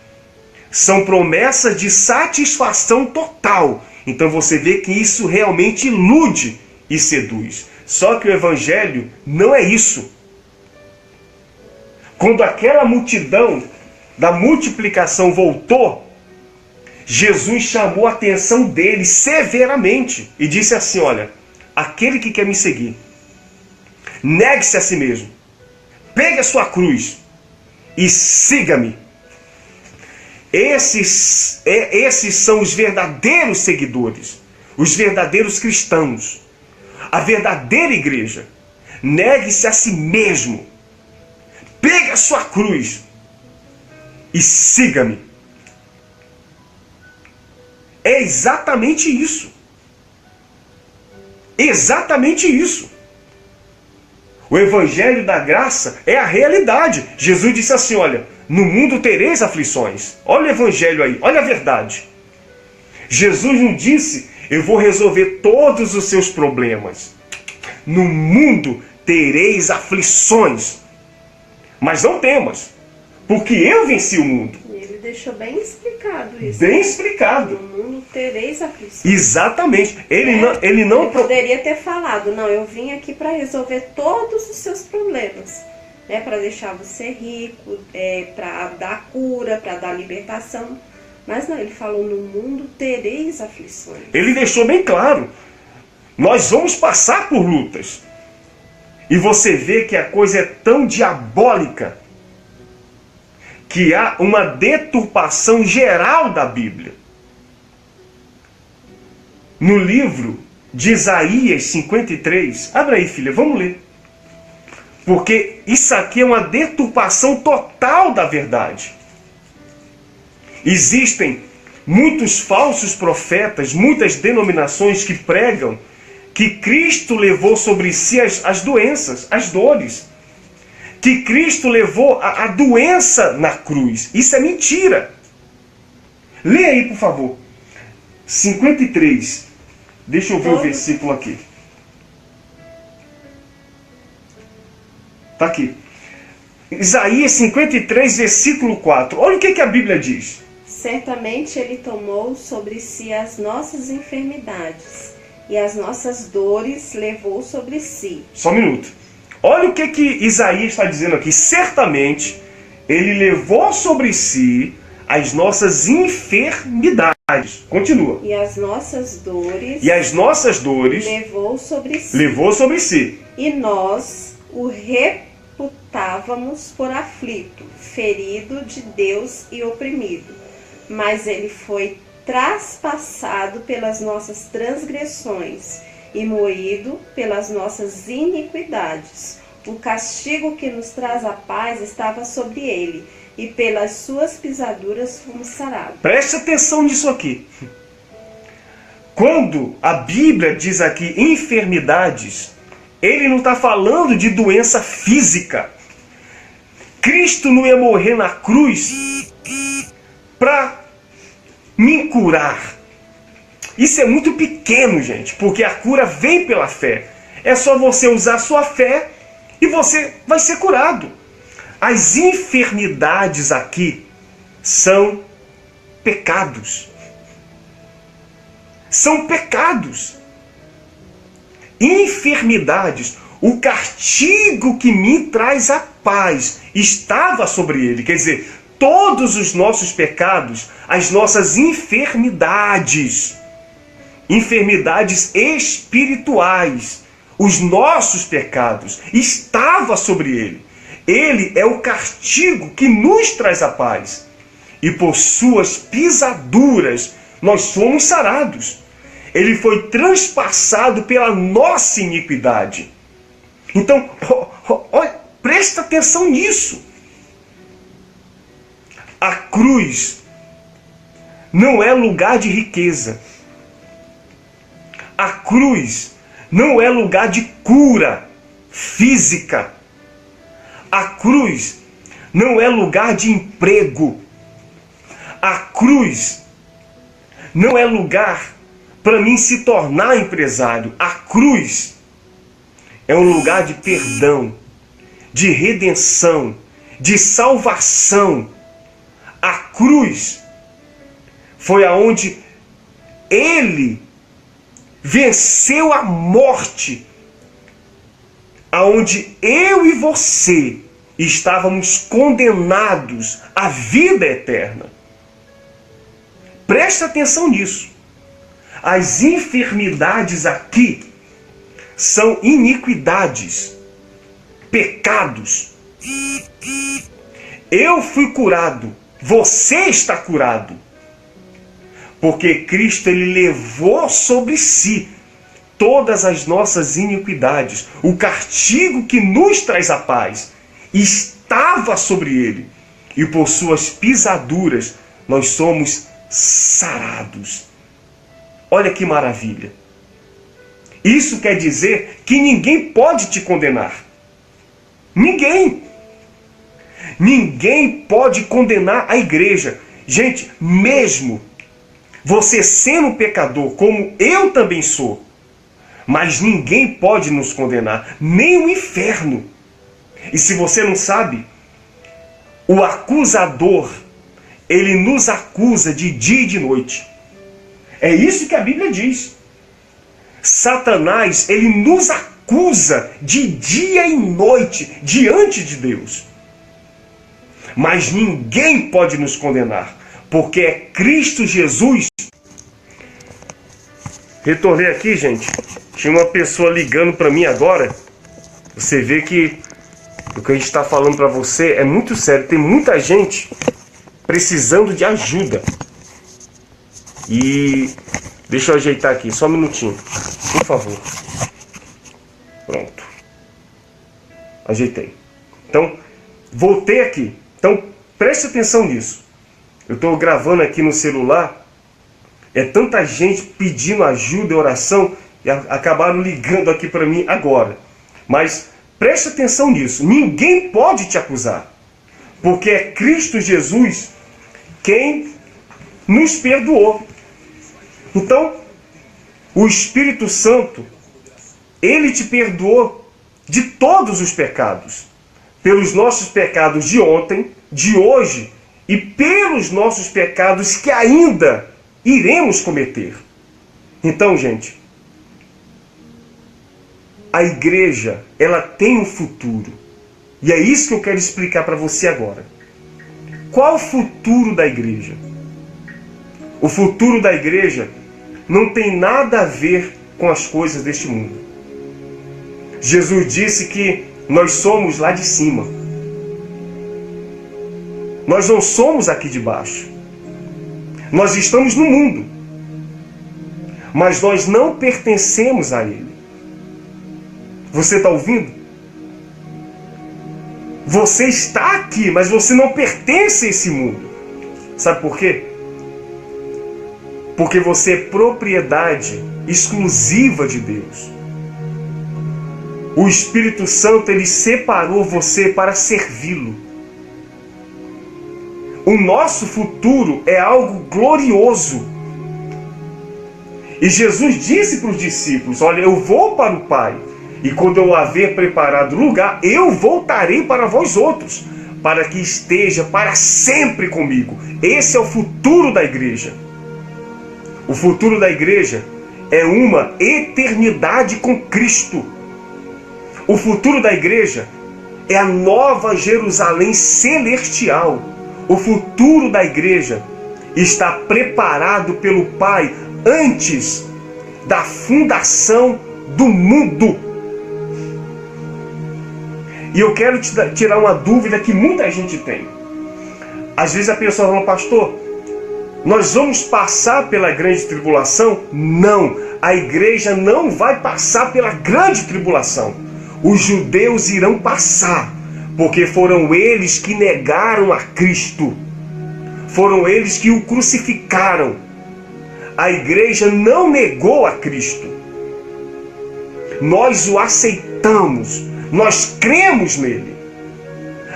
[SPEAKER 1] São promessas de satisfação total. Então você vê que isso realmente ilude e seduz. Só que o Evangelho não é isso. Quando aquela multidão da multiplicação voltou, Jesus chamou a atenção dele severamente e disse assim: olha, aquele que quer me seguir, negue-se a si mesmo, pegue a sua cruz e siga-me. Esses são os verdadeiros seguidores, os verdadeiros cristãos, a verdadeira igreja. Negue-se a si mesmo, pegue a sua cruz e siga-me. É exatamente isso. Exatamente isso. O evangelho da graça é a realidade. Jesus disse assim: olha, no mundo tereis aflições. Olha o evangelho aí, olha a verdade. Jesus não disse: eu vou resolver todos os seus problemas. No mundo tereis aflições. Mas não temas, porque eu venci o mundo.
[SPEAKER 2] Ele deixou bem explicado isso.
[SPEAKER 1] Bem explicado.
[SPEAKER 2] No mundo tereis aflições.
[SPEAKER 1] Exatamente. Ele não
[SPEAKER 2] poderia ter falado: não, eu vim aqui para resolver todos os seus problemas, né, para deixar você rico, para dar cura, para dar libertação. Mas não, ele falou: no mundo tereis aflições.
[SPEAKER 1] Ele deixou bem claro: nós vamos passar por lutas. E você vê que a coisa é tão diabólica que há uma deturpação geral da Bíblia. No livro de Isaías 53, abre aí, filha, vamos ler. Porque isso aqui é uma deturpação total da verdade. Existem muitos falsos profetas, muitas denominações que pregam que Cristo levou sobre si as doenças, as dores. Que Cristo levou a doença na cruz. Isso é mentira. Lê aí, por favor. 53. Deixa eu ver o versículo aqui. Está aqui. Isaías 53, versículo 4. Olha o que a Bíblia diz.
[SPEAKER 2] Certamente ele tomou sobre si as nossas enfermidades e as nossas dores levou sobre si.
[SPEAKER 1] Só um minuto. Olha o que Isaías está dizendo aqui. Certamente ele levou sobre si as nossas enfermidades. Continua.
[SPEAKER 2] E as nossas dores.
[SPEAKER 1] E as nossas dores.
[SPEAKER 2] Levou sobre si.
[SPEAKER 1] Levou sobre si.
[SPEAKER 2] E nós o reputávamos por aflito, ferido de Deus e oprimido. Mas ele foi traspassado pelas nossas transgressões e moído pelas nossas iniquidades. O castigo que nos traz a paz estava sobre ele, e pelas suas pisaduras fomos sarados.
[SPEAKER 1] Preste atenção nisso aqui. Quando a Bíblia diz aqui enfermidades, ele não está falando de doença física. Cristo não ia morrer na cruz para me curar. Isso é muito pequeno, gente, porque a cura vem pela fé. É só você usar a sua fé e você vai ser curado. As enfermidades aqui são pecados. São pecados. Enfermidades. O castigo que me traz a paz estava sobre ele. Quer dizer, todos os nossos pecados, as nossas enfermidades, enfermidades espirituais, os nossos pecados, estava sobre ele. Ele é o castigo que nos traz a paz. E por suas pisaduras nós fomos sarados. Ele foi transpassado pela nossa iniquidade. Então, presta atenção nisso. A cruz não é lugar de riqueza. A cruz não é lugar de cura física. A cruz não é lugar de emprego. A cruz não é lugar para mim se tornar empresário. A cruz é um lugar de perdão, de redenção, de salvação. A cruz foi aonde ele venceu a morte, aonde eu e você estávamos condenados à vida eterna. Presta atenção nisso. As enfermidades aqui são iniquidades, pecados. Eu fui curado, você está curado. Porque Cristo ele levou sobre si todas as nossas iniquidades. O castigo que nos traz a paz estava sobre ele. E por suas pisaduras nós somos sarados. Olha que maravilha. Isso quer dizer que ninguém pode te condenar. Ninguém. Ninguém pode condenar a igreja. Gente, mesmo você sendo pecador, como eu também sou, mas ninguém pode nos condenar, nem o inferno. E se você não sabe, o acusador, ele nos acusa de dia e de noite. É isso que a Bíblia diz. Satanás, ele nos acusa de dia e noite diante de Deus. Mas ninguém pode nos condenar, porque é Cristo Jesus. Retornei aqui, gente. Tinha uma pessoa ligando para mim agora. Você vê que o que a gente está falando para você é muito sério. Tem muita gente precisando de ajuda. E deixa eu ajeitar aqui, só um minutinho, por favor. Pronto. Ajeitei. Então, voltei aqui. Então, preste atenção nisso. Eu estou gravando aqui no celular. É tanta gente pedindo ajuda e oração e acabaram ligando aqui para mim agora. Mas preste atenção nisso. Ninguém pode te acusar. Porque é Cristo Jesus quem nos perdoou. Então, o Espírito Santo, ele te perdoou de todos os pecados. Pelos nossos pecados de ontem, de hoje e pelos nossos pecados que ainda iremos cometer. Então, gente, a igreja, ela tem um futuro. E é isso que eu quero explicar para você agora. Qual o futuro da igreja? O futuro da igreja não tem nada a ver com as coisas deste mundo. Jesus disse que nós somos lá de cima. Nós não somos aqui de baixo. Nós estamos no mundo, mas nós não pertencemos a ele. Você está ouvindo? Você está aqui, mas você não pertence a esse mundo. Sabe por quê? Porque você é propriedade exclusiva de Deus. O Espírito Santo, ele separou você para servi-lo. O nosso futuro é algo glorioso. E Jesus disse para os discípulos: olha, eu vou para o Pai, e quando eu haver preparado lugar, eu voltarei para vós outros, para que esteja para sempre comigo. Esse é o futuro da igreja. O futuro da igreja é uma eternidade com Cristo. O futuro da igreja é a nova Jerusalém celestial. O futuro da igreja está preparado pelo Pai antes da fundação do mundo. E eu quero te tirar uma dúvida que muita gente tem. Às vezes a pessoa fala: pastor, nós vamos passar pela grande tribulação? Não, a igreja não vai passar pela grande tribulação. Os judeus irão passar, porque foram eles que negaram a Cristo. Foram eles que o crucificaram. A igreja não negou a Cristo. Nós o aceitamos. Nós cremos nele.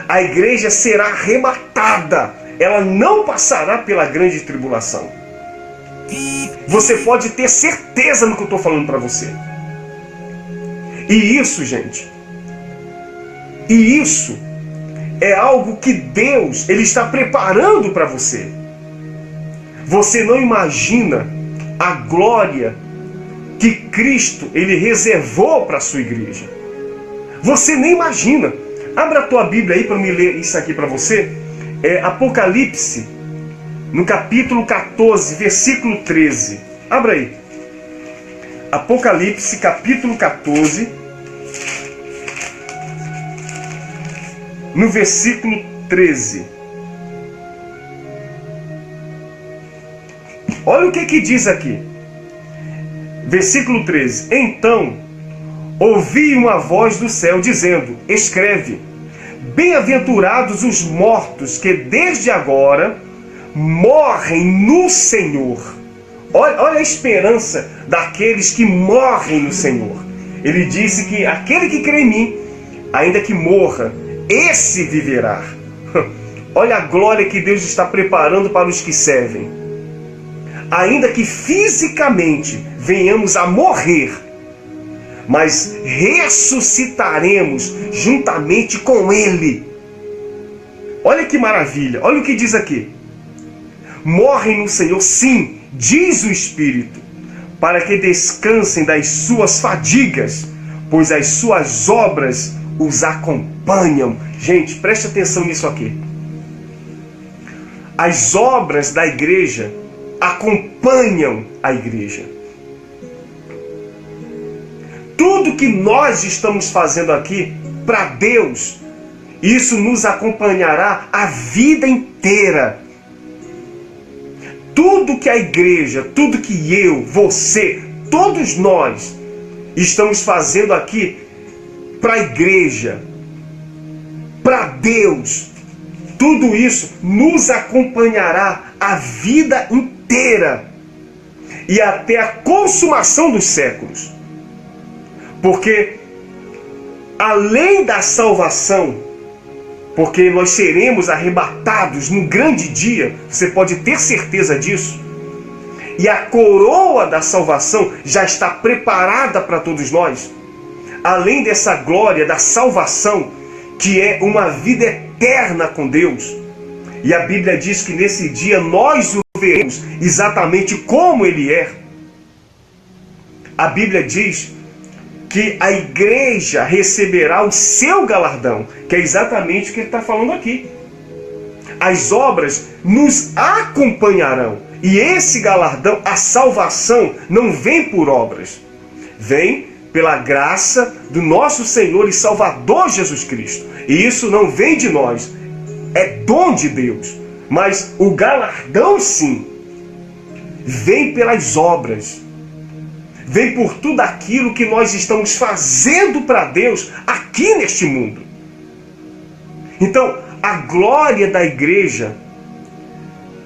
[SPEAKER 1] A igreja será arrebatada. Ela não passará pela grande tribulação. Você pode ter certeza no que eu estou falando para você. E isso, gente, e isso é algo que Deus, ele está preparando para você. Você não imagina a glória que Cristo, ele reservou para a sua igreja. Você nem imagina. Abra a tua Bíblia aí para me ler isso aqui para você. É Apocalipse, no capítulo 14, versículo 13. Abra aí. Apocalipse, capítulo 14, no versículo 13. Olha o que diz aqui. Versículo 13. Então ouvi uma voz do céu dizendo: escreve, bem-aventurados os mortos que desde agora morrem no Senhor. Olha a esperança daqueles que morrem no Senhor. Ele disse que aquele que crê em mim, ainda que morra, esse viverá. Olha a glória que Deus está preparando para os que servem. Ainda que fisicamente venhamos a morrer, mas ressuscitaremos juntamente com Ele. Olha que maravilha, olha o que diz aqui. Morrem no Senhor, sim, diz o Espírito, para que descansem das suas fadigas, pois as suas obras os acompanham. Gente, preste atenção nisso aqui. As obras da igreja acompanham a igreja. Tudo que nós estamos fazendo aqui para Deus, isso nos acompanhará a vida inteira. Tudo que a igreja, tudo que eu, você, todos nós estamos fazendo aqui para a igreja, para Deus, tudo isso nos acompanhará a vida inteira e até a consumação dos séculos. Porque além da salvação, porque nós seremos arrebatados no grande dia, você pode ter certeza disso, e a coroa da salvação já está preparada para todos nós. Além dessa glória da salvação, que é uma vida eterna com Deus, e a Bíblia diz que nesse dia nós o veremos exatamente como Ele é. A Bíblia diz que a igreja receberá o seu galardão, que é exatamente o que ele está falando aqui. As obras nos acompanharão, e esse galardão, a salvação, não vem por obras, vem pela graça do nosso Senhor e Salvador Jesus Cristo. E isso não vem de nós, é dom de Deus. Mas o galardão, sim, vem pelas obras. Vem por tudo aquilo que nós estamos fazendo para Deus aqui neste mundo. Então, a glória da igreja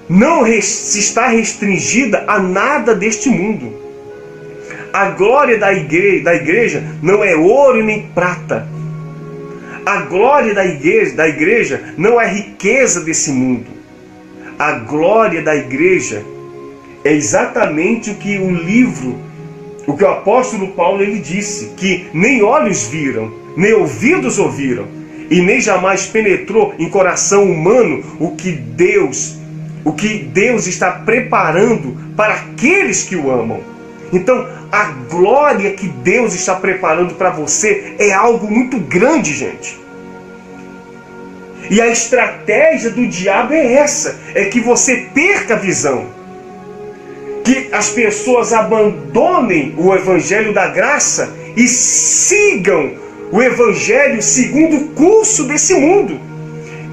[SPEAKER 1] não está restringida a nada deste mundo. A glória da igreja não é ouro nem prata. A glória da igreja não é riqueza desse mundo. A glória da igreja é exatamente o que o que o apóstolo Paulo ele disse, que nem olhos viram, nem ouvidos ouviram, e nem jamais penetrou em coração humano o que Deus está preparando para aqueles que o amam. Então, a glória que Deus está preparando para você é algo muito grande, gente. E a estratégia do diabo é essa, é que você perca a visão. Que as pessoas abandonem o evangelho da graça e sigam o evangelho segundo o curso desse mundo,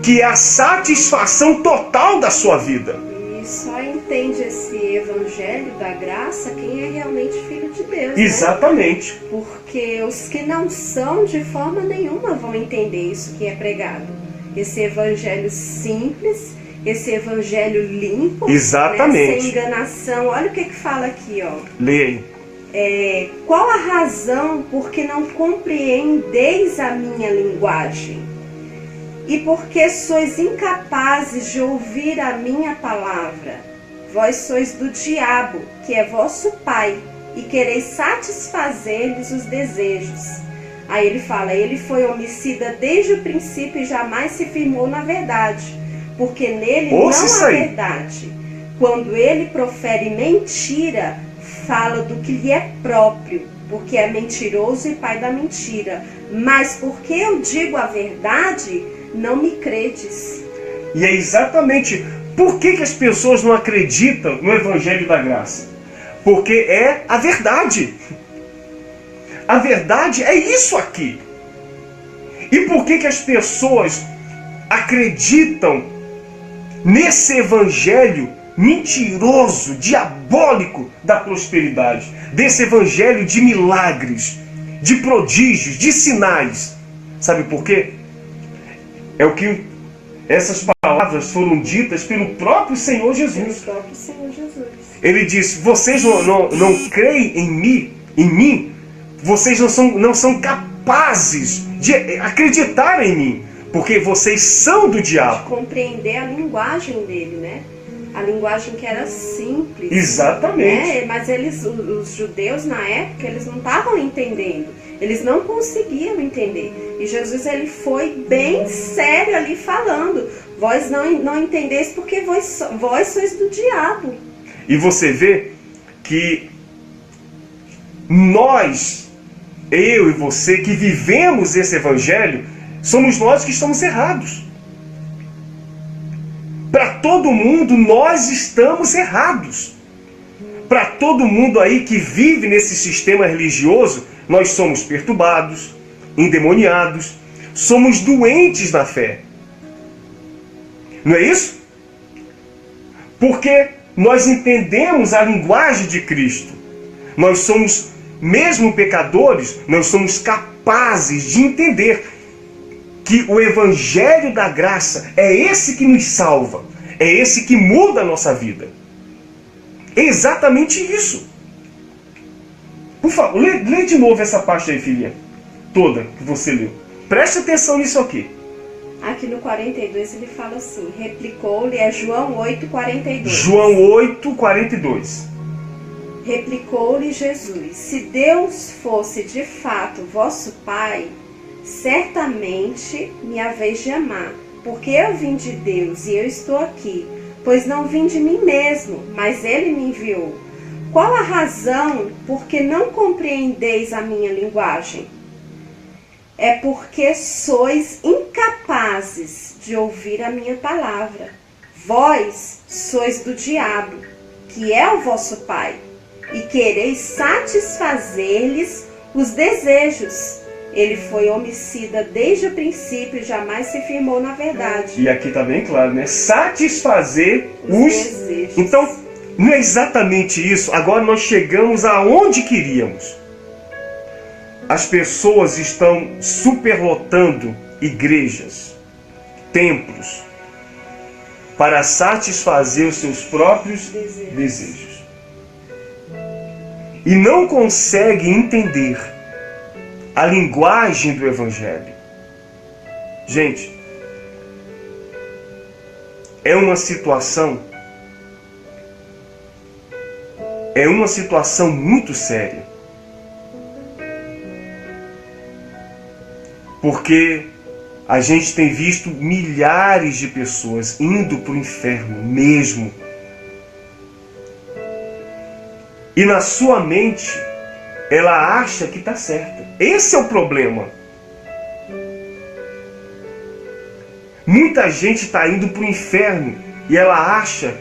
[SPEAKER 1] que é a satisfação total da sua vida.
[SPEAKER 2] E só entende esse evangelho da graça quem é realmente filho de Deus.
[SPEAKER 1] Exatamente.
[SPEAKER 2] Né? Porque os que não são, de forma nenhuma, vão entender isso que é pregado. Esse evangelho simples, esse evangelho limpo,
[SPEAKER 1] exatamente,
[SPEAKER 2] né, sem enganação. Olha o que fala aqui, ó.
[SPEAKER 1] Leia.
[SPEAKER 2] Qual a razão por que não compreendeis a minha linguagem? E porque sois incapazes de ouvir a minha palavra? Vós sois do diabo, que é vosso pai, e quereis satisfazer-lhes os desejos. Aí ele fala, ele foi homicida desde o princípio e jamais se firmou na verdade, porque nele não há verdade. Quando ele profere mentira, fala do que lhe é próprio, porque é mentiroso e pai da mentira. Mas porque eu digo a verdade, não me credes.
[SPEAKER 1] E é exatamente Por que as pessoas não acreditam no Evangelho da Graça? Porque é a verdade. A verdade é isso aqui. E por que as pessoas acreditam nesse evangelho mentiroso, diabólico da prosperidade? Desse evangelho de milagres, de prodígios, de sinais. Sabe por quê? É o que essas palavras foram ditas pelo próprio Senhor Jesus.
[SPEAKER 2] Pelo próprio Senhor Jesus.
[SPEAKER 1] Ele disse: vocês não creem em mim, vocês não são capazes de acreditar em mim, porque vocês são do diabo.
[SPEAKER 2] De compreender a linguagem dele, né? A linguagem que era simples.
[SPEAKER 1] Exatamente.
[SPEAKER 2] Né? Mas os judeus na época, eles não estavam entendendo. Eles não conseguiam entender. E Jesus, ele foi bem sério ali falando: vós não entendeis porque vós sois do diabo.
[SPEAKER 1] E você vê que nós, eu e você, que vivemos esse evangelho, somos nós que estamos errados. Para todo mundo, nós estamos errados. Para todo mundo aí que vive nesse sistema religioso, nós somos perturbados, endemoniados, somos doentes na fé. Não é isso? Porque nós entendemos a linguagem de Cristo. Nós somos, mesmo pecadores, nós somos capazes de entender que o Evangelho da Graça é esse que nos salva, é esse que muda a nossa vida. É exatamente isso. Por favor, lê de novo essa parte aí, filhinha, toda que você leu. Preste atenção nisso aqui.
[SPEAKER 2] Aqui no 42 ele fala assim: replicou-lhe, é João 8,42.
[SPEAKER 1] João 8,42.
[SPEAKER 2] Replicou-lhe Jesus: se Deus fosse de fato vosso Pai, certamente me haveis de amar, porque eu vim de Deus e eu estou aqui, pois não vim de mim mesmo, mas Ele me enviou. Qual a razão por que não compreendeis a minha linguagem? É porque sois incapazes de ouvir a minha palavra. Vós sois do diabo, que é o vosso pai, e quereis satisfazer-lhes os desejos. Ele foi homicida desde o princípio e jamais se firmou na verdade.
[SPEAKER 1] E aqui está bem claro, né? Satisfazer os
[SPEAKER 2] desejos.
[SPEAKER 1] Então, não é exatamente isso. Agora nós chegamos aonde queríamos. As pessoas estão superlotando igrejas, templos, para satisfazer os seus próprios desejos. E não conseguem entender a linguagem do Evangelho. Gente, é uma situação muito séria. Porque a gente tem visto milhares de pessoas indo para o inferno mesmo. E na sua mente, ela acha que está certa. Esse é o problema. Muita gente está indo para o inferno e ela acha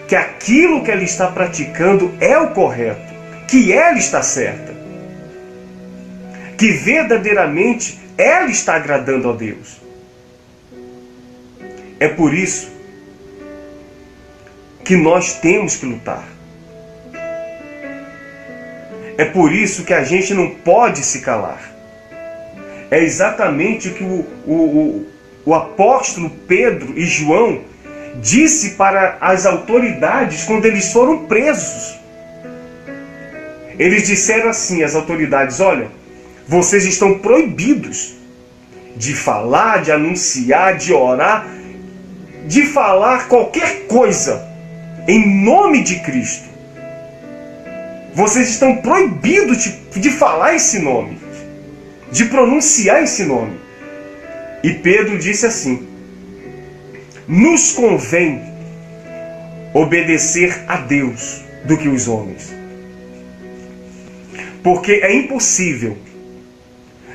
[SPEAKER 1] que aquilo que ela está praticando é o correto, que ela está certa, que verdadeiramente ela está agradando a Deus. É por isso que nós temos que lutar. É por isso que a gente não pode se calar. É exatamente o que o apóstolo Pedro e João disse para as autoridades quando eles foram presos. Eles disseram assim às autoridades: olha, vocês estão proibidos de falar, de anunciar, de orar, de falar qualquer coisa em nome de Cristo. Vocês estão proibidos de falar esse nome, de pronunciar esse nome. E Pedro disse assim: nos convém obedecer a Deus do que os homens. Porque é impossível,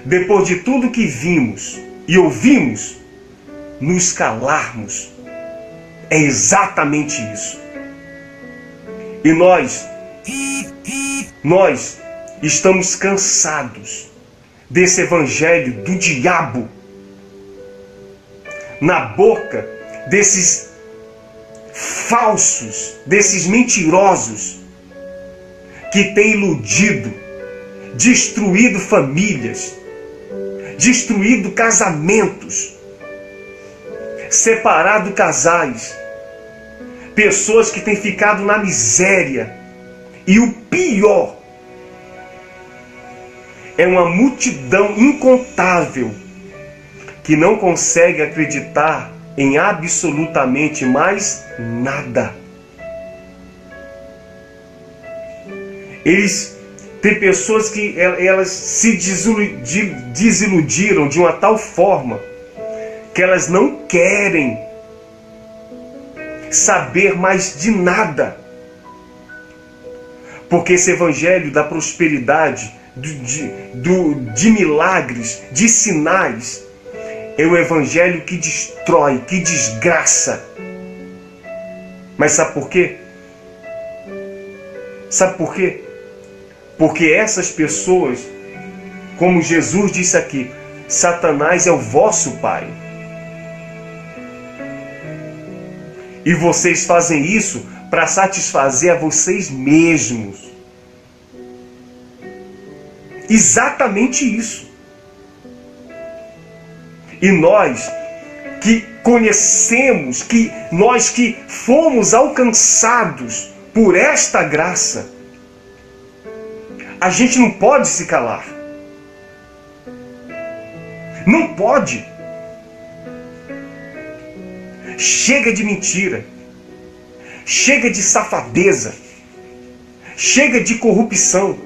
[SPEAKER 1] depois de tudo que vimos e ouvimos, nos calarmos. É exatamente isso. E nós estamos cansados desse evangelho do diabo na boca desses falsos, desses mentirosos que têm iludido, destruído famílias, destruído casamentos, separado casais, pessoas que têm ficado na miséria. E o pior é uma multidão incontável que não consegue acreditar em absolutamente mais nada. Tem pessoas que elas se desiludiram de uma tal forma que elas não querem saber mais de nada. Porque esse evangelho da prosperidade, de milagres, de sinais, é o evangelho que destrói, que desgraça. Mas sabe por quê? Sabe por quê? Porque essas pessoas, como Jesus disse aqui, Satanás é o vosso pai. E vocês fazem isso para satisfazer a vocês mesmos. Exatamente isso. E nós que conhecemos, nós que fomos alcançados por esta graça, a gente não pode se calar. Não pode. Chega de mentira. Chega de safadeza. Chega de corrupção.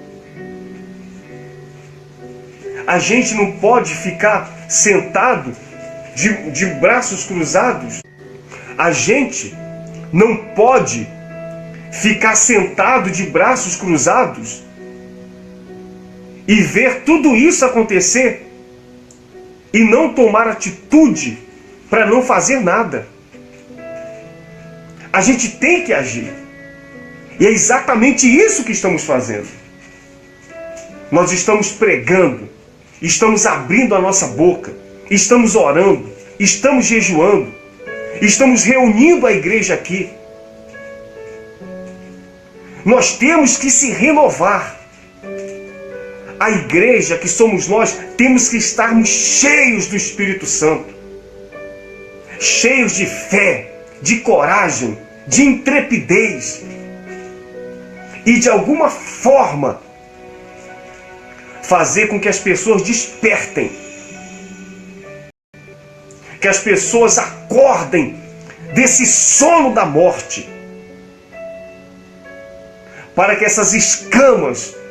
[SPEAKER 1] A gente não pode ficar sentado de braços cruzados. A gente não pode ficar sentado de braços cruzados e ver tudo isso acontecer e não tomar atitude para não fazer nada. A gente tem que agir. E é exatamente isso que estamos fazendo. Nós estamos pregando, estamos abrindo a nossa boca, estamos orando, estamos jejuando, estamos reunindo a igreja aqui. Nós temos que se renovar. A igreja que somos nós, temos que estarmos cheios do Espírito Santo, cheios de fé, de coragem, de intrepidez, e de alguma forma fazer com que as pessoas despertem, que as pessoas acordem desse sono da morte, para que essas escamas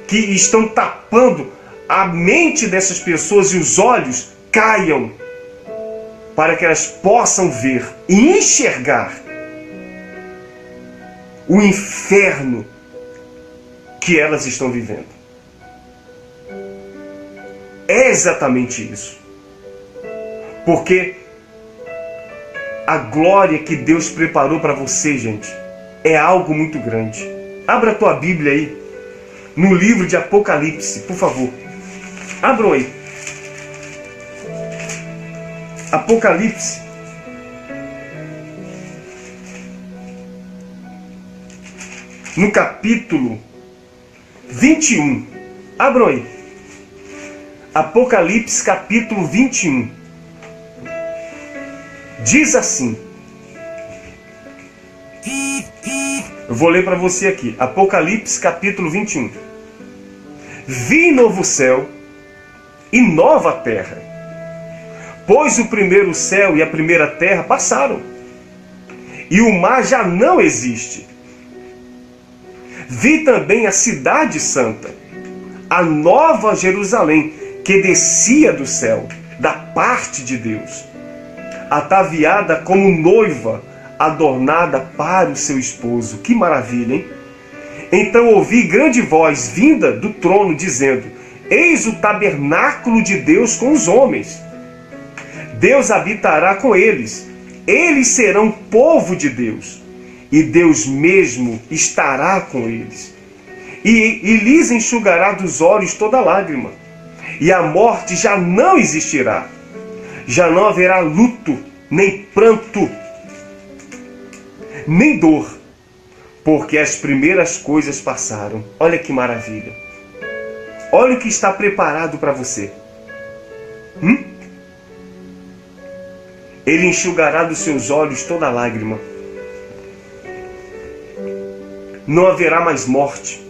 [SPEAKER 1] que estão tapando a mente dessas pessoas e os olhos caiam, para que elas possam ver e enxergar o inferno que elas estão vivendo. É exatamente isso. Porque a glória que Deus preparou para você, gente, é algo muito grande. Abra a tua Bíblia aí, no livro de Apocalipse, por favor. Abram aí. Apocalipse. No capítulo 21. Abram aí. Apocalipse capítulo 21. Diz assim. Eu vou ler para você aqui. Apocalipse capítulo 21. Vi novo céu e nova terra, pois o primeiro céu e a primeira terra passaram, e o mar já não existe. Vi também a cidade santa, a nova Jerusalém, que descia do céu, da parte de Deus, ataviada como noiva, adornada para o seu esposo. Que maravilha, hein? Então ouvi grande voz vinda do trono, dizendo: Eis o tabernáculo de Deus com os homens. Deus habitará com eles. Eles serão povo de Deus, e Deus mesmo estará com eles. E lhes enxugará dos olhos toda lágrima, e a morte já não existirá. Já não haverá luto, nem pranto, nem dor, porque as primeiras coisas passaram. Olha que maravilha. Olha o que está preparado para você. Ele enxugará dos seus olhos toda lágrima. Não haverá mais morte,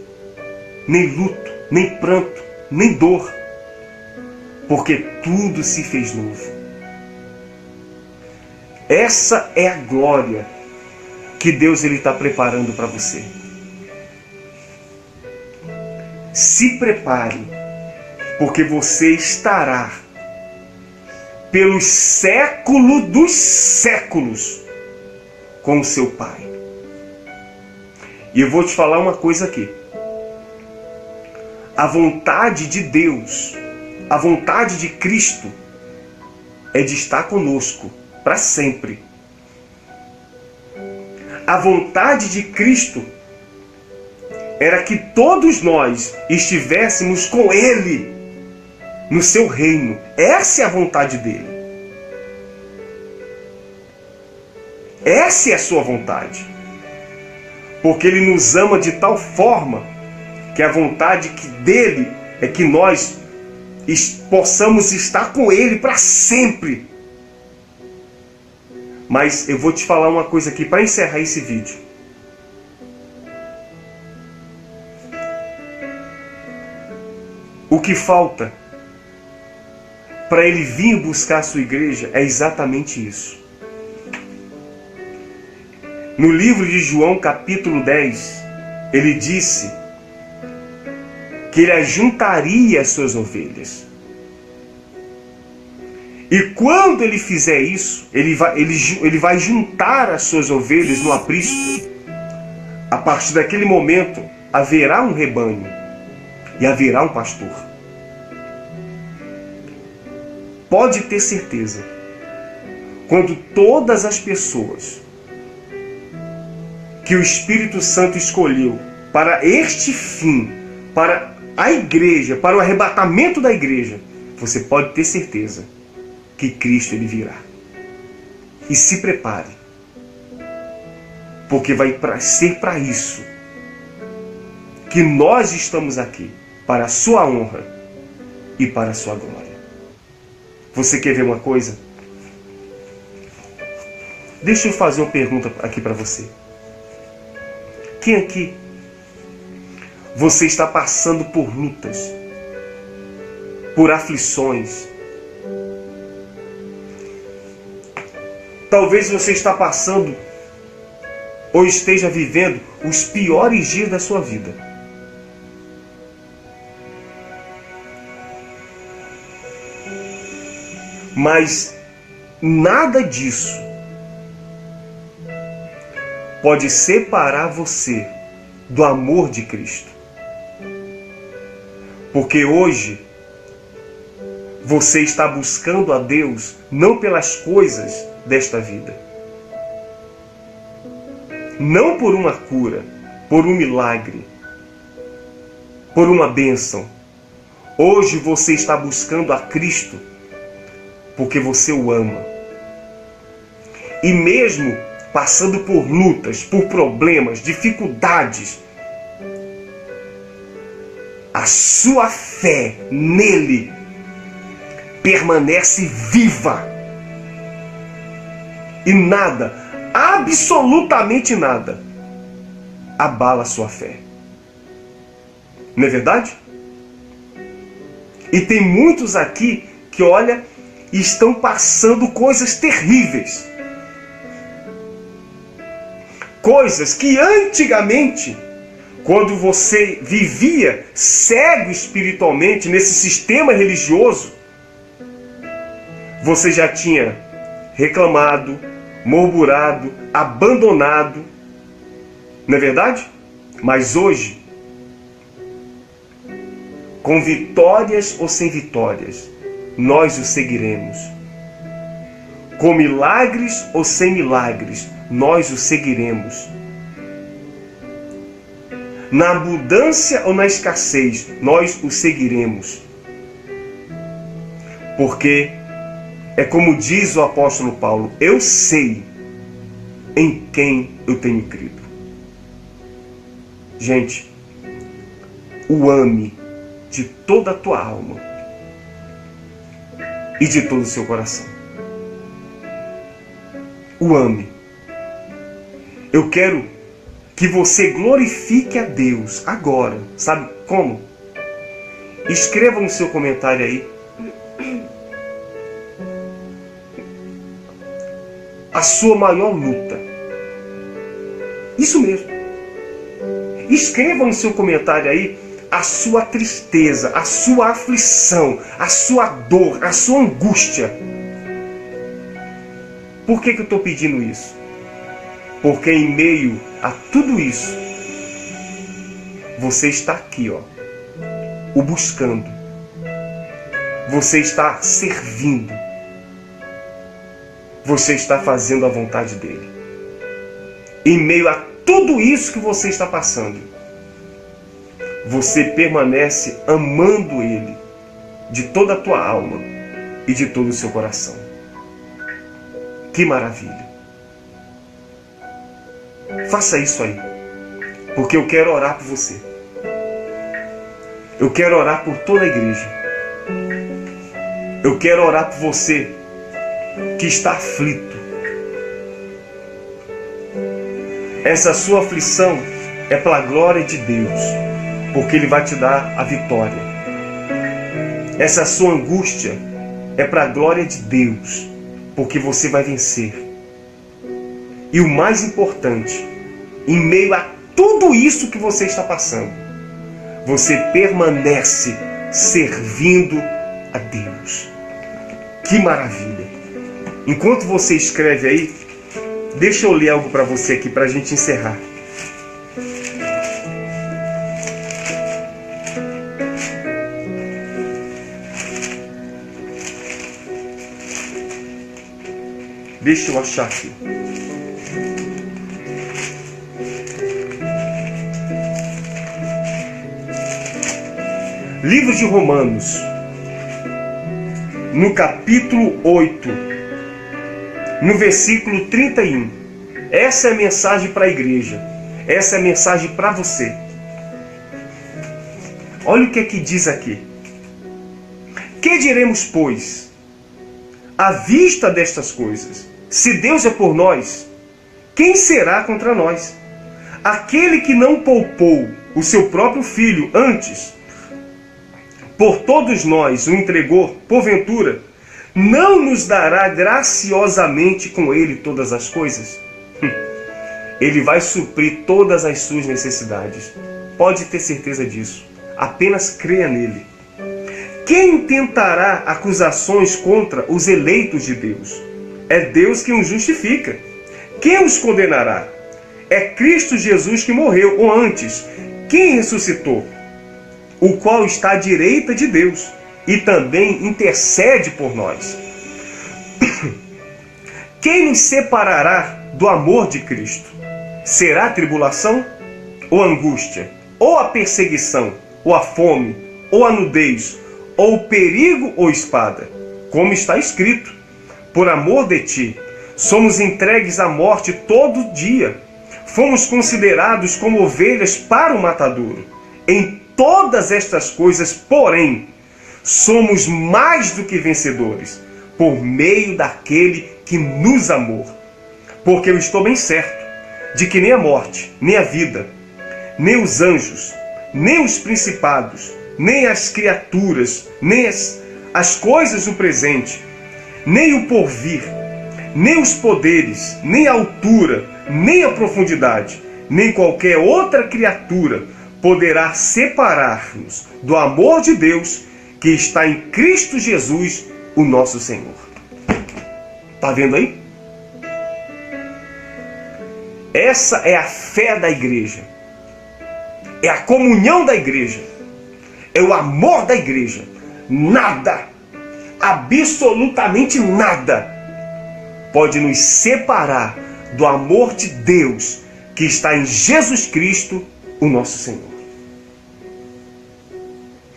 [SPEAKER 1] nem luto, nem pranto, nem dor, porque tudo se fez novo. Essa é a glória que Deus está preparando para você. Se prepare, porque você estará pelos séculos dos séculos com o seu Pai. E eu vou te falar uma coisa aqui. A vontade de Deus, a vontade de Cristo é de estar conosco para sempre. A vontade de Cristo era que todos nós estivéssemos com Ele no seu reino. Essa é a vontade dele. Essa é a sua vontade. Porque Ele nos ama de tal forma que a vontade dele é que nós possamos estar com Ele para sempre. Mas eu vou te falar uma coisa aqui para encerrar esse vídeo. O que falta para Ele vir buscar a sua igreja é exatamente isso. No livro de João, capítulo 10, Ele disse que Ele ajuntaria as suas ovelhas. E quando Ele fizer isso, Ele vai juntar as suas ovelhas no aprisco. A partir daquele momento, haverá um rebanho e haverá um pastor. Pode ter certeza, quando todas as pessoas que o Espírito Santo escolheu para este fim, para a igreja, para o arrebatamento da igreja, você pode ter certeza que Cristo Ele virá. E se prepare, porque vai ser para isso que nós estamos aqui, para a sua honra e para a sua glória. Você quer ver uma coisa? Deixa eu fazer uma pergunta aqui para você. Quem aqui você está passando por lutas, por aflições? Talvez você está passando ou esteja vivendo os piores dias da sua vida. Mas nada disso pode separar você do amor de Cristo. Porque hoje você está buscando a Deus não pelas coisas desta vida, não por uma cura, por um milagre, por uma bênção. Hoje você está buscando a Cristo porque você o ama. E mesmo passando por lutas, por problemas, dificuldades, a sua fé nele permanece viva. E nada, absolutamente nada, abala a sua fé. Não é verdade? E tem muitos aqui que, olha, estão passando coisas terríveis. Coisas que antigamente, quando você vivia cego espiritualmente nesse sistema religioso, você já tinha reclamado, murmurado, abandonado. Não é verdade? Mas hoje, com vitórias ou sem vitórias, nós o seguiremos. Com milagres ou sem milagres, nós o seguiremos. Na abundância ou na escassez, nós o seguiremos. Porque é como diz o apóstolo Paulo, eu sei em quem eu tenho crido. Gente, o ame de toda a tua alma e de todo o seu coração. O ame. Eu quero que você glorifique a Deus agora. Sabe como? Escreva no seu comentário aí a sua maior luta. Isso mesmo. Escreva no seu comentário aí a sua tristeza, a sua aflição, a sua dor, a sua angústia. Por que eu estou pedindo isso? Porque em meio a tudo isso, você está aqui, ó, o buscando. Você está servindo. Você está fazendo a vontade dele. Em meio a tudo isso que você está passando, você permanece amando ele de toda a tua alma e de todo o seu coração. Que maravilha! Faça isso aí, porque eu quero orar por você. Eu quero orar por toda a igreja. Eu quero orar por você que está aflito. Essa sua aflição é para a glória de Deus, porque Ele vai te dar a vitória. Essa sua angústia é para a glória de Deus, porque você vai vencer. E o mais importante, em meio a tudo isso que você está passando, você permanece servindo a Deus. Que maravilha! Enquanto você escreve aí, deixa eu ler algo para você aqui para a gente encerrar. Deixa eu achar aqui. Livro de Romanos, no capítulo 8, no versículo 31. Essa é a mensagem para a igreja. Essa é a mensagem para você. Olha o que é que diz aqui. Que diremos, pois, à vista destas coisas? Se Deus é por nós, quem será contra nós? Aquele que não poupou o seu próprio filho, antes, por todos nós o entregou, porventura, não nos dará graciosamente com ele todas as coisas? Ele vai suprir todas as suas necessidades. Pode ter certeza disso. Apenas creia nele. Quem intentará acusações contra os eleitos de Deus? É Deus quem os justifica. Quem os condenará? É Cristo Jesus que morreu, ou antes, quem ressuscitou, o qual está à direita de Deus e também intercede por nós. Quem nos separará do amor de Cristo? Será a tribulação, ou a angústia, ou a perseguição, ou a fome, ou a nudez, ou o perigo, ou espada? Como está escrito: por amor de ti, somos entregues à morte todo dia. Fomos considerados como ovelhas para o matadouro. Em todas estas coisas, porém, somos mais do que vencedores, por meio daquele que nos amou. Porque eu estou bem certo de que nem a morte, nem a vida, nem os anjos, nem os principados, nem as criaturas, nem as coisas do presente, nem o porvir, nem os poderes, nem a altura, nem a profundidade, nem qualquer outra criatura poderá separar-nos do amor de Deus que está em Cristo Jesus, o nosso Senhor. Está vendo aí? Essa é a fé da igreja. É a comunhão da igreja. É o amor da igreja. Nada, absolutamente nada, pode nos separar do amor de Deus que está em Jesus Cristo, o nosso Senhor.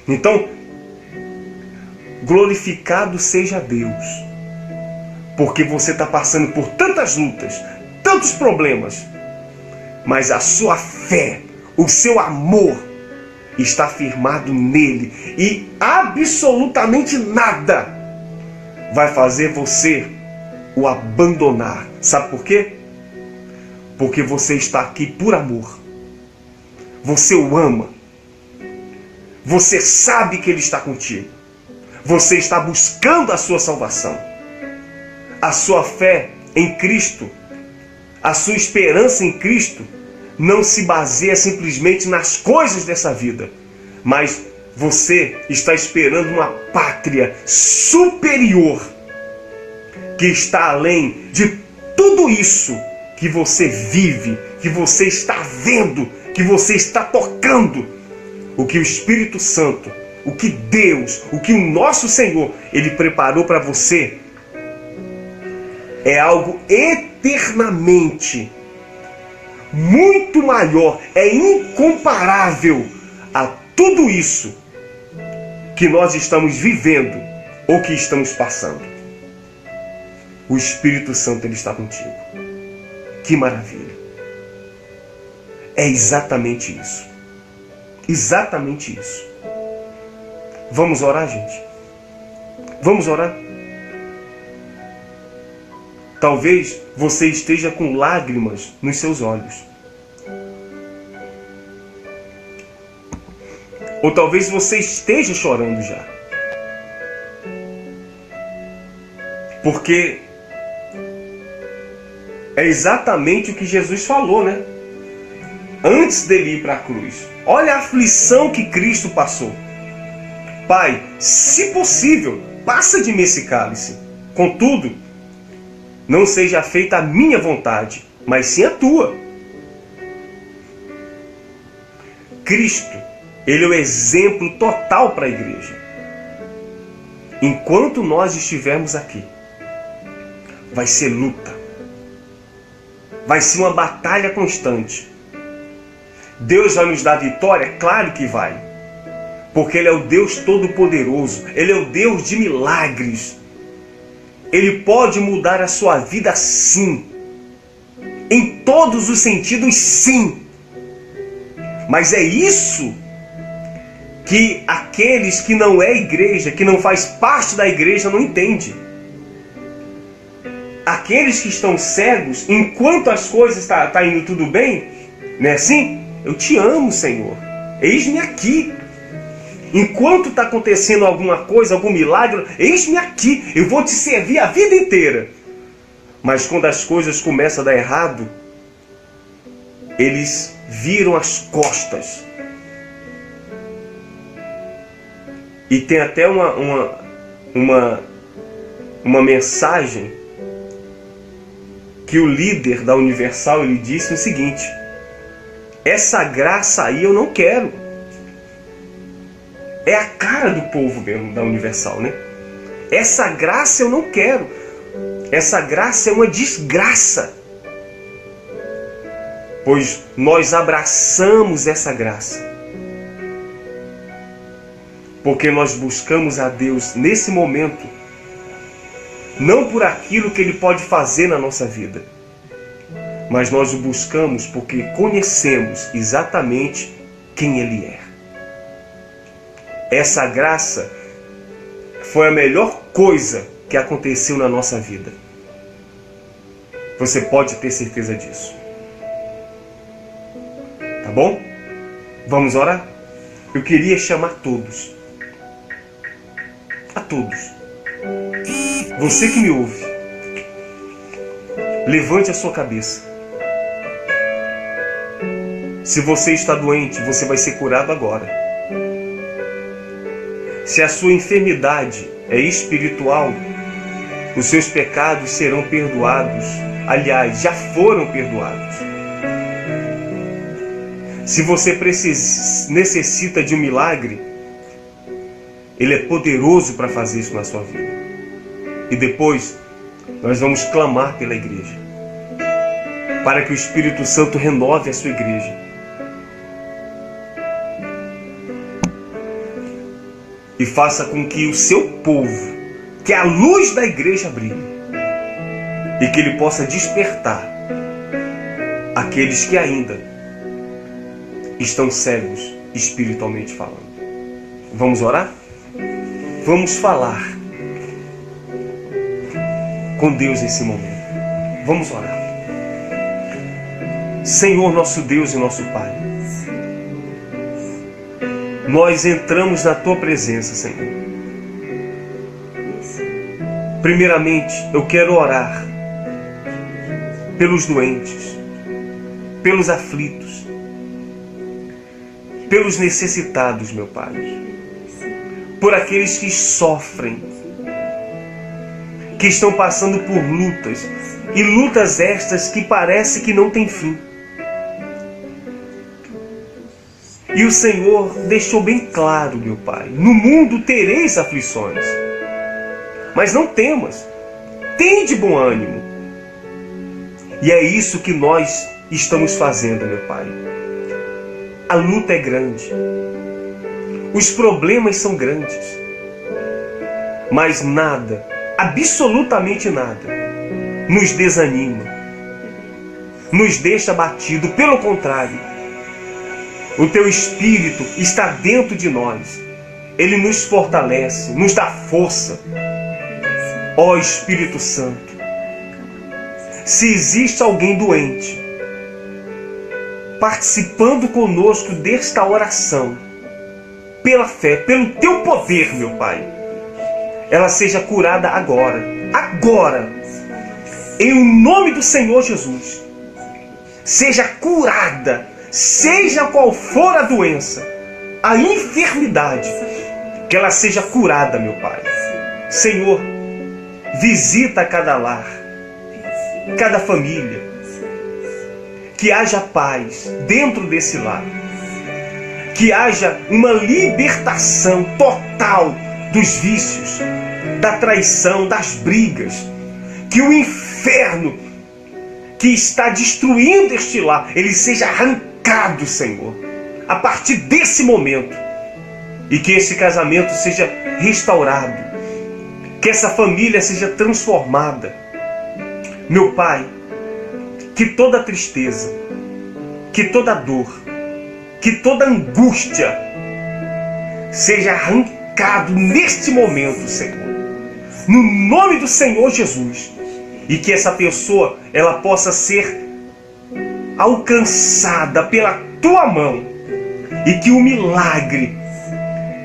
[SPEAKER 1] Então, glorificado seja Deus, porque você está passando por tantas lutas, tantos problemas, mas a sua fé, o seu amor está firmado nele, e absolutamente nada vai fazer você o abandonar. Sabe por quê? Porque você está aqui por amor. Você o ama. Você sabe que ele está contigo. Você está buscando a sua salvação. A sua fé em Cristo, a sua esperança em Cristo não se baseia simplesmente nas coisas dessa vida, mas você está esperando uma pátria superior que está além de tudo isso que você vive, que você está vendo, que você está tocando. O que o Espírito Santo, o que Deus, o que o nosso Senhor, Ele preparou para você é algo eternamente muito maior, é incomparável a tudo isso que nós estamos vivendo ou que estamos passando. O Espírito Santo, ele está contigo. Que maravilha! É exatamente isso. Exatamente isso. Vamos orar, gente? Vamos orar? Talvez você esteja com lágrimas nos seus olhos. Ou talvez você esteja chorando já. Porque é exatamente o que Jesus falou, né? Antes dele ir para a cruz. Olha a aflição que Cristo passou. Pai, se possível, passa de mim esse cálice. Contudo, não seja feita a minha vontade, mas sim a tua. Cristo, ele é o exemplo total para a igreja. Enquanto nós estivermos aqui, vai ser luta. Vai ser uma batalha constante. Deus vai nos dar vitória? Claro que vai. Porque Ele é o Deus Todo-Poderoso. Ele é o Deus de milagres. Ele pode mudar a sua vida sim. Em todos os sentidos, sim. Mas é isso que aqueles que não é igreja, que não faz parte da igreja, não entendem. Aqueles que estão cegos, enquanto as coisas tá indo tudo bem, não é assim? Eu te amo, Senhor. Eis-me aqui. Enquanto está acontecendo alguma coisa, algum milagre, eis-me aqui. Eu vou te servir a vida inteira. Mas quando as coisas começam a dar errado, eles viram as costas. E tem até uma mensagem que o líder da Universal, ele disse o seguinte: essa graça aí eu não quero. É a cara do povo mesmo da Universal, né? Essa graça eu não quero. Essa graça é uma desgraça. Pois nós abraçamos essa graça. Porque nós buscamos a Deus nesse momento, não por aquilo que Ele pode fazer na nossa vida, mas nós o buscamos porque conhecemos exatamente quem Ele é. Essa graça foi a melhor coisa que aconteceu na nossa vida. Você pode ter certeza disso. Tá bom? Vamos orar? Eu queria chamar todos. A todos. Você que me ouve, levante a sua cabeça. Se você está doente, você vai ser curado agora. Se a sua enfermidade é espiritual, os seus pecados serão perdoados. Aliás, já foram perdoados. Se você necessita de um milagre, Ele é poderoso para fazer isso na sua vida. E depois, nós vamos clamar pela igreja. para que o Espírito Santo renove a sua igreja. E faça com que o seu povo, que a luz da igreja brilhe, e que ele possa despertar aqueles que ainda estão cegos espiritualmente falando. Vamos orar? Vamos falar com Deus nesse momento. Vamos orar. Senhor, nosso Deus e nosso Pai, nós entramos na Tua presença, Senhor. Primeiramente, eu quero orar pelos doentes, pelos aflitos, pelos necessitados, meu Pai, por aqueles que sofrem, que estão passando por lutas, e lutas estas que parece que não têm fim. E o Senhor deixou bem claro, meu Pai, no mundo tereis aflições, mas não temas, tende bom ânimo. E é isso que nós estamos fazendo, meu Pai. A luta é grande, os problemas são grandes, mas nada, absolutamente nada, nos desanima, nos deixa abatido. Pelo contrário, o Teu Espírito está dentro de nós. Ele nos fortalece, nos dá força. Ó Espírito Santo, se existe alguém doente participando conosco desta oração, pela fé, pelo Teu poder, meu Pai, ela seja curada agora, em nome do Senhor Jesus. Seja curada, seja qual for a doença, a enfermidade, que ela seja curada, meu Pai. Senhor, visita cada lar, cada família, que haja paz dentro desse lar, que haja uma libertação total dos vícios, da traição, das brigas, que o inferno que está destruindo este lar, ele seja arrancado, Senhor, a partir desse momento, e que esse casamento seja restaurado, que essa família seja transformada. Meu Pai, que toda tristeza, que toda dor, que toda angústia seja arrancado neste momento, Senhor, no nome do Senhor Jesus, e que essa pessoa ela possa ser alcançada pela Tua mão, e que o milagre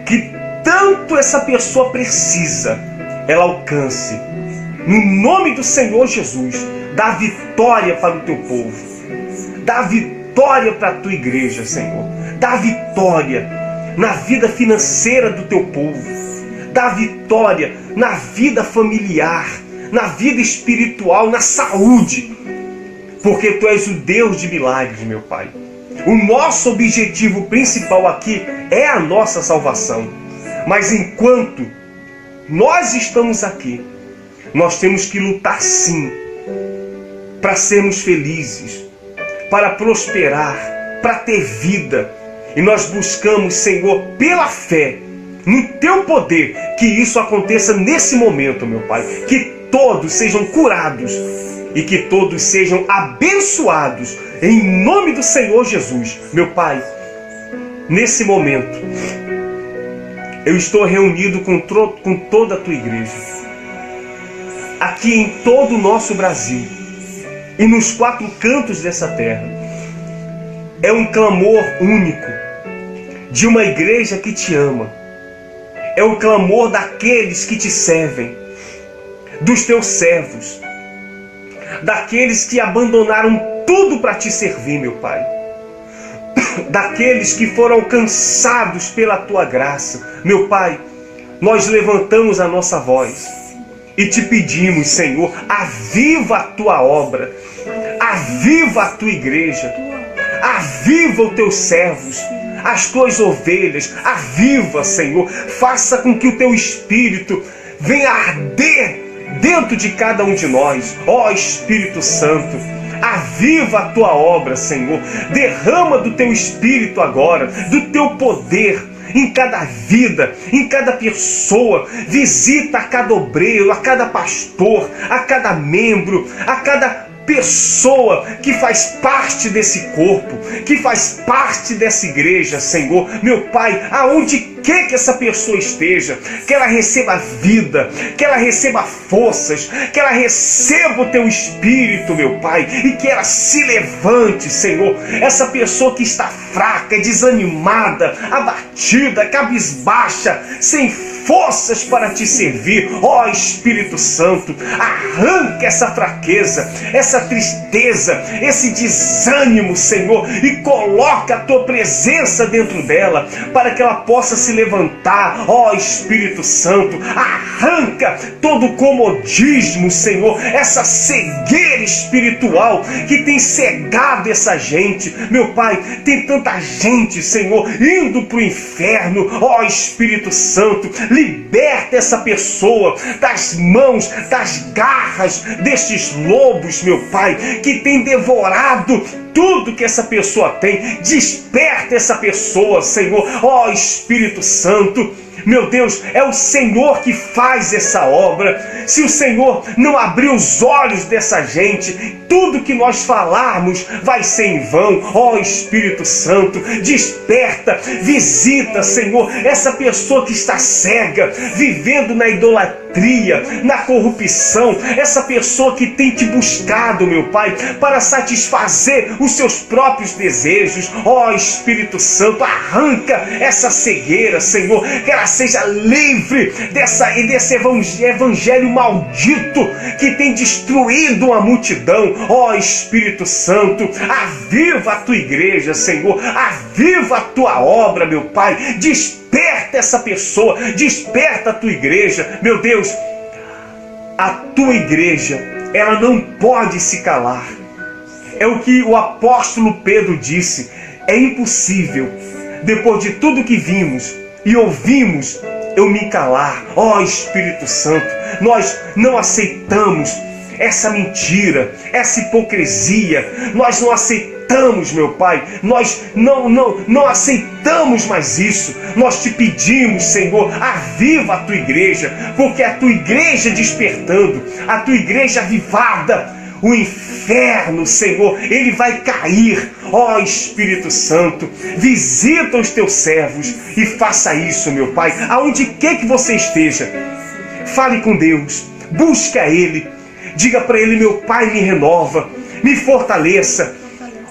[SPEAKER 1] que tanto essa pessoa precisa, ela alcance. No nome do Senhor Jesus, dá vitória para o Teu povo, dá vitória para a Tua igreja, Senhor, dá vitória na vida financeira do Teu povo, dá vitória na vida familiar, na vida espiritual, na saúde, porque Tu és o Deus de milagres, meu Pai. O nosso objetivo principal aqui é a nossa salvação, mas enquanto nós estamos aqui, nós temos que lutar sim, para sermos felizes, para prosperar, para ter vida. E nós buscamos, Senhor, pela fé, no Teu poder, que isso aconteça nesse momento, meu Pai. Que todos sejam curados e que todos sejam abençoados, em nome do Senhor Jesus. Meu Pai, nesse momento, eu estou reunido com toda a Tua igreja, aqui em todo o nosso Brasil e nos 4 cantos dessa terra. É um clamor único de uma igreja que Te ama. É o clamor daqueles que Te servem, dos Teus servos, daqueles que abandonaram tudo para Te servir, meu Pai, daqueles que foram alcançados pela Tua graça. Meu Pai, nós levantamos a nossa voz e Te pedimos, Senhor, aviva a Tua obra, aviva a Tua igreja, aviva os Teus servos, as Tuas ovelhas, aviva, Senhor, faça com que o Teu Espírito venha arder dentro de cada um de nós. Ó Espírito Santo, Aviva a tua obra, Senhor. Derrama do teu Espírito agora, do teu poder em cada vida, em cada pessoa. Visita a cada obreiro, a cada pastor, a cada membro, a cada pessoa que faz parte desse corpo, que faz parte dessa igreja, Senhor. Meu Pai, aonde quer que essa pessoa esteja, que ela receba vida, que ela receba forças, que ela receba o teu Espírito, meu Pai, e que ela se levante, Senhor. Essa pessoa que está fraca, desanimada, abatida, cabisbaixa, sem forças para te servir, ó Espírito Santo, arranca essa fraqueza, essa tristeza, esse desânimo, Senhor, e coloca a tua presença dentro dela, para que ela possa se levantar, ó Espírito Santo. Arranca todo o comodismo, Senhor, essa cegueira espiritual que tem cegado essa gente. Meu Pai, tem tanta gente, Senhor, indo para o inferno. Ó Espírito Santo, liberta essa pessoa das mãos, das garras destes lobos, meu Pai, que tem devorado tudo que essa pessoa tem. Desperta essa pessoa, Senhor. Ó Espírito Santo, meu Deus, é o Senhor que faz essa obra. Se o Senhor não abrir os olhos dessa gente, tudo que nós falarmos vai ser em vão. Ó Espírito Santo, desperta, visita, Senhor, essa pessoa que está cega, vivendo na idolatria, na corrupção, essa pessoa que tem te buscado, meu Pai, para satisfazer os seus próprios desejos. Ó Espírito Santo, arranca essa cegueira, Senhor, que ela seja livre desse evangelho maldito que tem destruído a multidão. Ó Espírito Santo, aviva a tua igreja, Senhor, aviva a tua obra, meu Pai. Desperta essa pessoa, desperta a tua igreja, meu Deus. A tua igreja, ela não pode se calar. É o que o apóstolo Pedro disse: é impossível, depois de tudo que vimos e ouvimos, eu me calar. Ó Espírito Santo, nós não aceitamos essa mentira, essa hipocrisia. Nós não aceitamos, meu Pai. Nós não aceitamos mais isso. Nós te pedimos, Senhor, aviva a tua igreja, porque a tua igreja despertando, a tua igreja avivada, o inferno, Senhor, ele vai cair. Ó Espírito Santo, visita os teus servos e faça isso, meu Pai, aonde quer que você esteja. Fale com Deus, busque a Ele, diga para Ele: meu Pai, me renova, me fortaleça.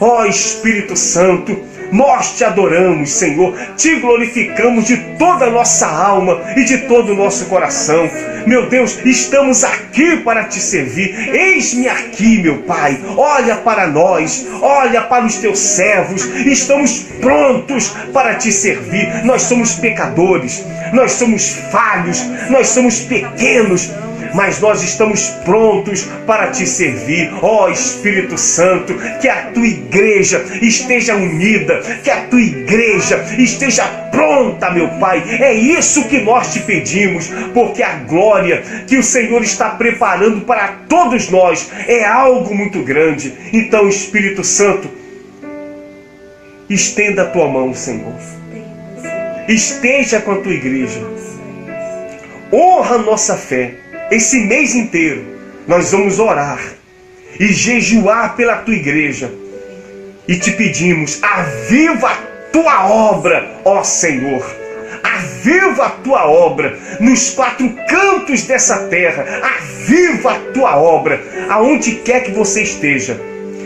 [SPEAKER 1] Ó Espírito Santo, nós te adoramos, Senhor, te glorificamos de toda a nossa alma e de todo o nosso coração. Meu Deus, estamos aqui para te servir. Eis-me aqui, meu Pai. Olha para nós, olha para os teus servos. Estamos prontos para te servir. Nós somos pecadores, nós somos falhos, nós somos pequenos, mas nós estamos prontos para te servir. Ó Espírito Santo, que a tua igreja esteja unida, que a tua igreja esteja pronta, meu Pai. É isso que nós te pedimos, porque a glória que o Senhor está preparando para todos nós é algo muito grande. Então, Espírito Santo, estenda a tua mão, Senhor. Esteja com a tua igreja. Honra a nossa fé. Esse mês inteiro nós vamos orar e jejuar pela tua igreja. E te pedimos: aviva a tua obra, ó Senhor. Aviva a tua obra nos quatro cantos dessa terra. Aviva a tua obra aonde quer que você esteja.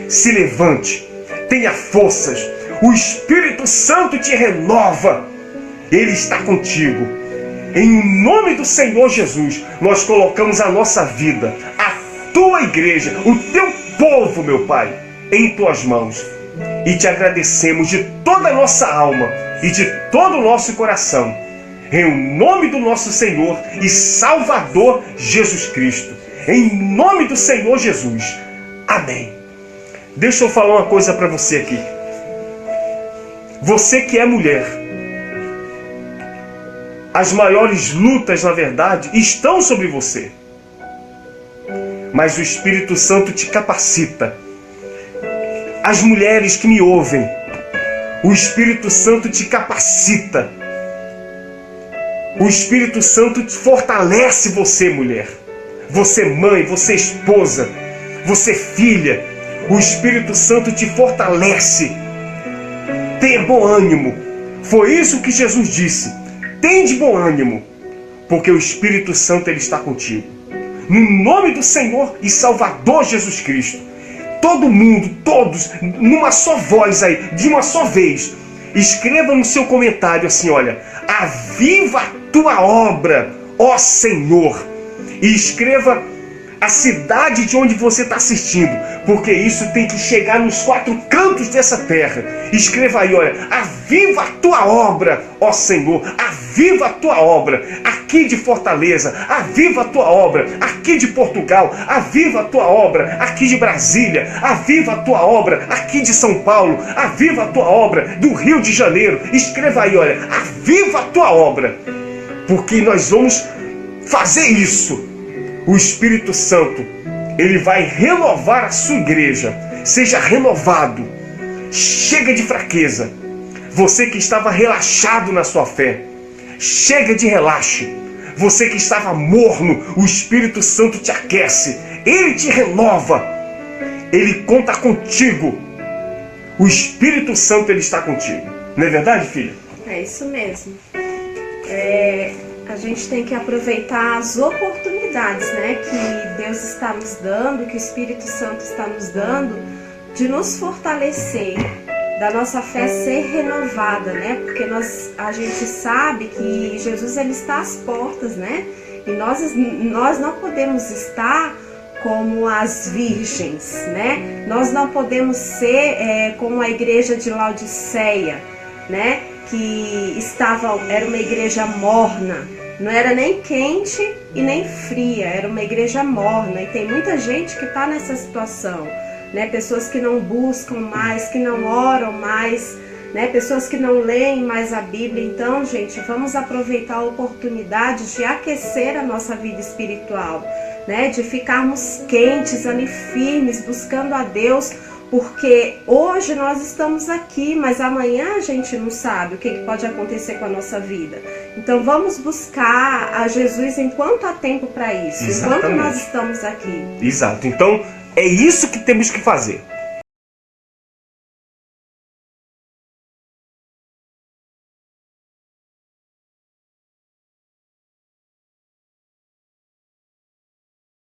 [SPEAKER 1] Se levante, tenha forças. O Espírito Santo te renova. Ele está contigo. Em nome do Senhor Jesus, nós colocamos a nossa vida, a tua igreja, o teu povo, meu Pai, em tuas mãos. E te agradecemos de toda a nossa alma e de todo o nosso coração. Em nome do nosso Senhor e Salvador Jesus Cristo. Em nome do Senhor Jesus. Amém. Deixa eu falar uma coisa para você aqui. Você que é mulher, as maiores lutas, na verdade, estão sobre você. Mas o Espírito Santo te capacita, As mulheres que me ouvem, o Espírito Santo te capacita. O Espírito Santo te fortalece, você mulher. Você mãe, você esposa, você filha. O Espírito Santo te fortalece. Tenha bom ânimo. Foi isso que Jesus disse. Tende bom ânimo, porque o Espírito Santo ele está contigo. No nome do Senhor e Salvador Jesus Cristo. Todo mundo, todos, numa só voz aí, de uma só vez, escreva no seu comentário assim, olha: aviva a tua obra, ó Senhor. E escreva a cidade de onde você está assistindo, porque isso tem que chegar nos 4 cantos dessa terra. Escreva aí, olha: aviva a tua obra, ó Senhor, aviva a tua obra aqui de Fortaleza, aviva a tua obra aqui de Portugal, aviva a tua obra aqui de Brasília, aviva a tua obra aqui de São Paulo, aviva a tua obra do Rio de Janeiro. Escreva aí, olha: aviva a tua obra, porque nós vamos fazer isso. O Espírito Santo, ele vai renovar a sua igreja. Seja renovado. Chega de fraqueza. Você que estava relaxado na sua fé, chega de relaxo. Você que estava morno, o Espírito Santo te aquece. Ele te renova. Ele conta contigo. O Espírito Santo, ele está contigo. Não é verdade, filha?
[SPEAKER 2] É isso mesmo. A gente tem que aproveitar as oportunidades, né, que Deus está nos dando, que o Espírito Santo está nos dando, de nos fortalecer, da nossa fé ser renovada, né, porque a gente sabe que Jesus ele está às portas, né, e nós não podemos estar como as virgens, né, nós não podemos ser como a igreja de Laodiceia, né, que era uma igreja morna, não era nem quente e nem fria, era uma igreja morna. E tem muita gente que está nessa situação, né? Pessoas que não buscam mais, que não oram mais, né? Pessoas que não leem mais a Bíblia. Então, gente, vamos aproveitar a oportunidade de aquecer a nossa vida espiritual, né? De ficarmos quentes, ali firmes, buscando a Deus. Porque hoje nós estamos aqui, mas amanhã a gente não sabe o que pode acontecer com a nossa vida. Então vamos buscar a Jesus enquanto há tempo para isso.
[SPEAKER 1] Exatamente.
[SPEAKER 2] Enquanto nós estamos aqui.
[SPEAKER 1] Exato. Então é isso que temos que fazer.